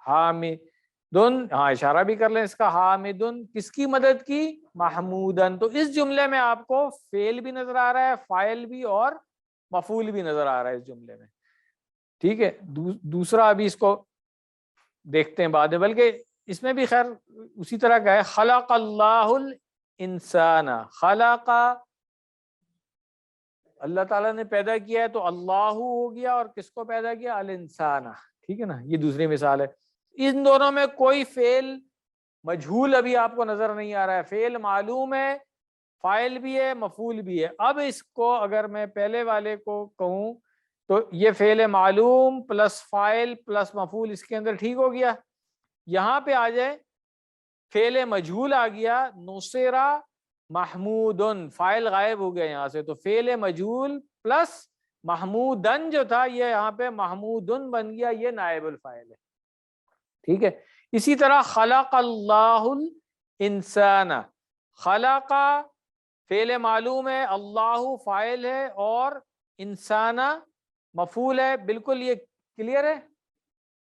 حامدن، ہاں اشارہ بھی کر لیں اس کا، حامدن کس کی مدد کی؟ محمودن۔ تو اس جملے میں آپ کو فعل بھی نظر آ رہا ہے، فاعل بھی، اور مفعول بھی نظر آ رہا ہے اس جملے میں، ٹھیک ہے۔ دوسرا ابھی اس کو دیکھتے ہیں بعد میں، بلکہ اس میں بھی خیر اسی طرح کا ہے، خلق اللہ الانسان، خلق اللہ تعالیٰ نے پیدا کیا ہے، تو اللہ ہو گیا، اور کس کو پیدا کیا؟ الانسان، ٹھیک ہے نا۔ یہ دوسری مثال ہے۔ ان دونوں میں کوئی فعل مجہول ابھی آپ کو نظر نہیں آ رہا ہے، فعل معلوم ہے، فاعل بھی ہے، مفعول بھی ہے۔ اب اس کو اگر میں پہلے والے کو کہوں تو یہ فعل معلوم پلس فاعل پلس مفعول اس کے اندر ٹھیک ہو گیا۔ یہاں پہ آ جائے فعل مجہول آ گیا، نصرہ محمودن، فاعل غائب ہو گیا یہاں سے، تو فعل مجہول پلس محمودن جو تھا یہ یہاں پہ محمودن بن گیا، یہ نائب الفاعل ہے، ٹھیک ہے۔ اسی طرح خلق اللہ الانسان، خلق فعل معلوم ہے، اللہ فاعل ہے، اور انسان مفعول ہے، بالکل یہ کلیئر ہے،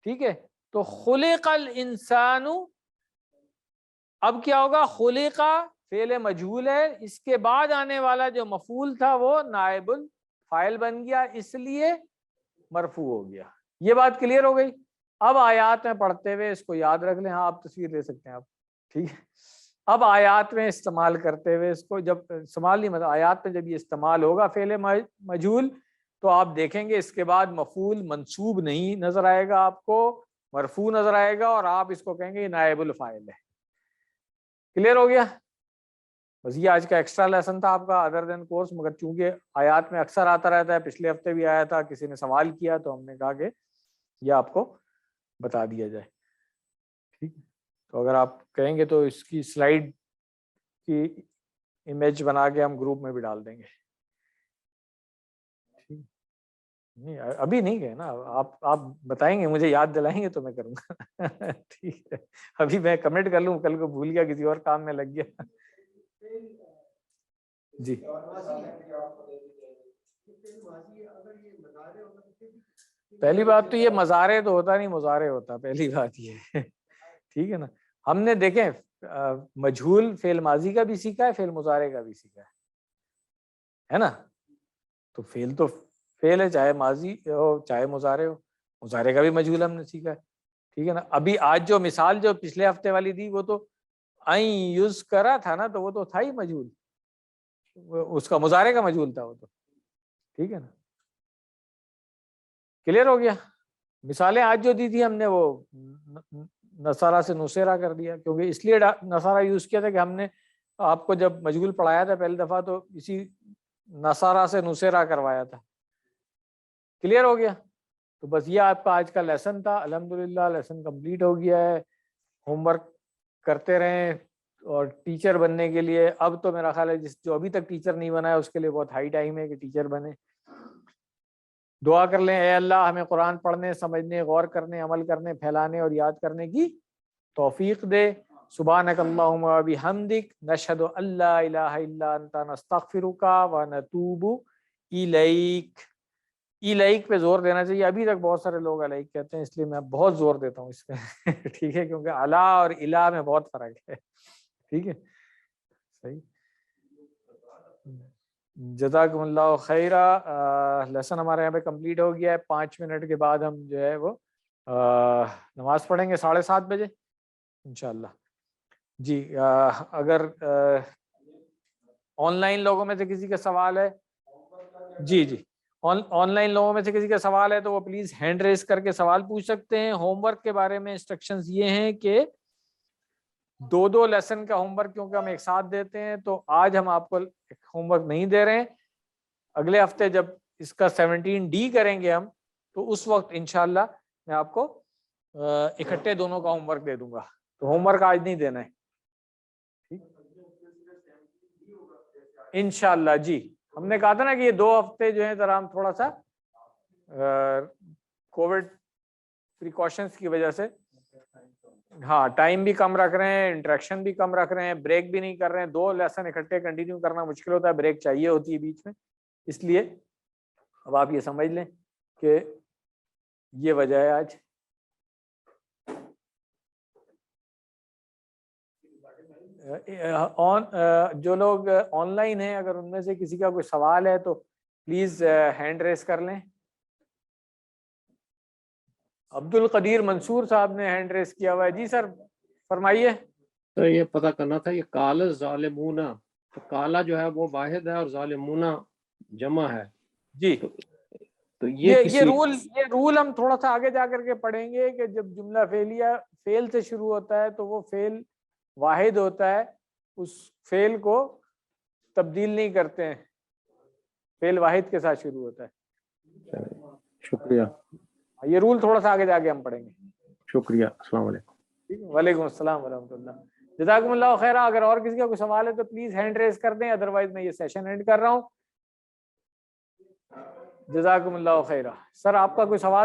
ٹھیک ہے۔ تو خلق الانسان، اب کیا ہوگا؟ خلق فعل مجہول ہے، اس کے بعد آنے والا جو مفعول تھا وہ نائب الفاعل بن گیا، اس لیے مرفوع ہو گیا۔ یہ بات کلیئر ہو گئی؟ اب آیات میں پڑھتے ہوئے اس کو یاد رکھ لیں، ہاں آپ تصویر لے سکتے ہیں آپ، ٹھیک ہے۔ اب آیات میں استعمال کرتے ہوئے اس کو، جب استعمال نہیں مطلب آیات میں جب یہ استعمال ہوگا فعل مجہول، تو آپ دیکھیں گے اس کے بعد مفعول منصوب نہیں نظر آئے گا آپ کو، مرفوع نظر آئے گا، اور آپ اس کو کہیں گے یہ نائب الفاعل ہے۔ کلیئر ہو گیا؟ بس یہ آج کا ایکسٹرا لیسن تھا آپ کا ادر دین کورس، مگر چونکہ آیات میں اکثر آتا رہتا ہے، پچھلے ہفتے بھی آیا تھا، کسی نے سوال کیا تو ہم نے کہا کہ یہ آپ کو بتا دیا جائے، ٹھیک ہے۔ تو اگر آپ کہیں گے تو اس کی سلائیڈ کی امیج بنا کے ہم گروپ میں بھی ڈال دیں گے، ٹھیک نہیں ابھی نہیں گئے نا آپ بتائیں گے، مجھے یاد دلائیں گے تو میں کروں گا ٹھیک ہے۔ ابھی میں کمنٹ کر لوں، کل کو بھول گیا کسی اور کام میں لگ گیا جی۔ پہلی بات تو یہ مضارع تو ہوتا نہیں، مضارع ہوتا، پہلی بات یہ ٹھیک ہے نا۔ ہم نے دیکھیں مجہول فعل ماضی کا بھی سیکھا ہے، فعل مضارع کا بھی سیکھا ہے نا۔ تو فعل تو فعل ہے، چاہے ماضی ہو چاہے مضارع ہو، مضارع کا بھی مجہول ہم نے سیکھا ہے، ٹھیک ہے نا۔ ابھی آج جو مثال جو پچھلے ہفتے والی تھی وہ تو آئیں یوز کرا تھا نا، تو وہ تو تھا ہی مجہول، اس کا مضارع کا مجہول تھا وہ تو، ٹھیک ہے نا۔ کلیئر ہو گیا؟ مثالیں آج جو دی تھی ہم نے وہ نصارہ سے نصیرہ کر دیا، کیونکہ اس لیے نصارہ یوز کیا تھا کہ ہم نے آپ کو جب مجہول پڑھایا تھا پہلی دفعہ تو اسی نصارہ سے نصیرہ کروایا تھا. کلیئر ہو گیا؟ تو بس یہ آپ کا آج کا لیسن تھا. الحمدللہ لیسن کمپلیٹ ہو گیا ہے. ہوم ورک کرتے رہیں. اور ٹیچر بننے کے لیے اب تو میرا خیال ہے جو ابھی تک ٹیچر نہیں بنا ہے اس کے لیے بہت ہائی ٹائم ہے کہ ٹیچر بنے. دعا کر لیں اے اللہ ہمیں قرآن پڑھنے، سمجھنے، غور کرنے، عمل کرنے، پھیلانے اور یاد کرنے کی توفیق دے. سبحانک اللہم و بحمدک نشہد ان لا الہ الا انت نستغفرک و نتوب الیک. الیک پہ زور دینا چاہیے. ابھی تک بہت سارے لوگ الیک کہتے ہیں، اس لیے میں بہت زور دیتا ہوں اس پہ. ٹھیک ہے، کیونکہ الا اور الہ میں بہت فرق ہے. ٹھیک ہے، صحیح. جزاکم اللہ خیرہ. لیسن ہمارے یہاں پہ کمپلیٹ ہو گیا ہے. 5 منٹ کے بعد ہم جو ہے وہ نماز پڑھیں گے 7:30 بجے انشاءاللہ. جی اگر آن لائن لوگوں میں سے کسی کا سوال ہے، جی آن لائن لوگوں میں سے کسی کا سوال ہے تو وہ پلیز ہینڈ ریز کر کے سوال پوچھ سکتے ہیں. ہوم ورک کے بارے میں انسٹرکشنز یہ ہیں کہ 2 لیسن کا ہوم ورک کیونکہ ہم ایک ساتھ دیتے ہیں تو آج ہم آپ کو ہوم ورک نہیں دے رہے ہیں. اگلے ہفتے جب اس کا 17D کریں گے ہم تو اس وقت انشاءاللہ میں آپ کو اکٹھے دونوں کا ہوم ورک دے دوں گا. تو ہوم ورک آج نہیں دینا ہے انشاءاللہ. جی ہم نے کہا تھا نا کہ یہ 2 ہفتے جو ہیں ذرا ہم تھوڑا سا کووڈ پریکاشنز کی وجہ سے ہاں ٹائم بھی کم رکھ رہے ہیں، انٹریکشن بھی کم رکھ رہے ہیں، بریک بھی نہیں کر رہے ہیں. 2 لیسن اکٹھے کنٹینیو کرنا مشکل ہوتا ہے، بریک چاہیے ہوتی ہے بیچ میں. اس لیے اب آپ یہ سمجھ لیں کہ یہ وجہ ہے آج. جو لوگ آن لائن ہیں اگر ان میں سے کسی کا کوئی سوال ہے تو پلیز ہینڈ ریز کر لیں. عبد القدیر منصور صاحب نے ہینڈ ریز کیا ہوا ہے. جی سر فرمائیے. تو یہ پتہ کرنا تھا، یہ کال ظالمون، تو کالا جو ہے وہ واحد ہے اور ظالمون جمع ہے. جی تو یہ رول ہم تھوڑا سا آگے جا کر کے پڑھیں گے کہ جب جملہ فعلیہ فعل سے شروع ہوتا ہے تو وہ فعل واحد ہوتا ہے، اس فعل کو تبدیل نہیں کرتے ہیں، فعل واحد کے ساتھ شروع ہوتا ہے. شکریہ. یہ رول تھوڑا سا آگے جا کے ہم پڑھیں گے. شکریہ. السلام علیکم. وعلیکم السلام ورحمۃ اللہ. جزاکم اللہ خیر. اگر اور کسی کا کوئی سوال ہے تو پلیز ہینڈ ریز کر دیں، ادروائز میں یہ سیشن اینڈ کر رہا ہوں. جزاکم اللہ خیر. سر آپ کا کوئی سوال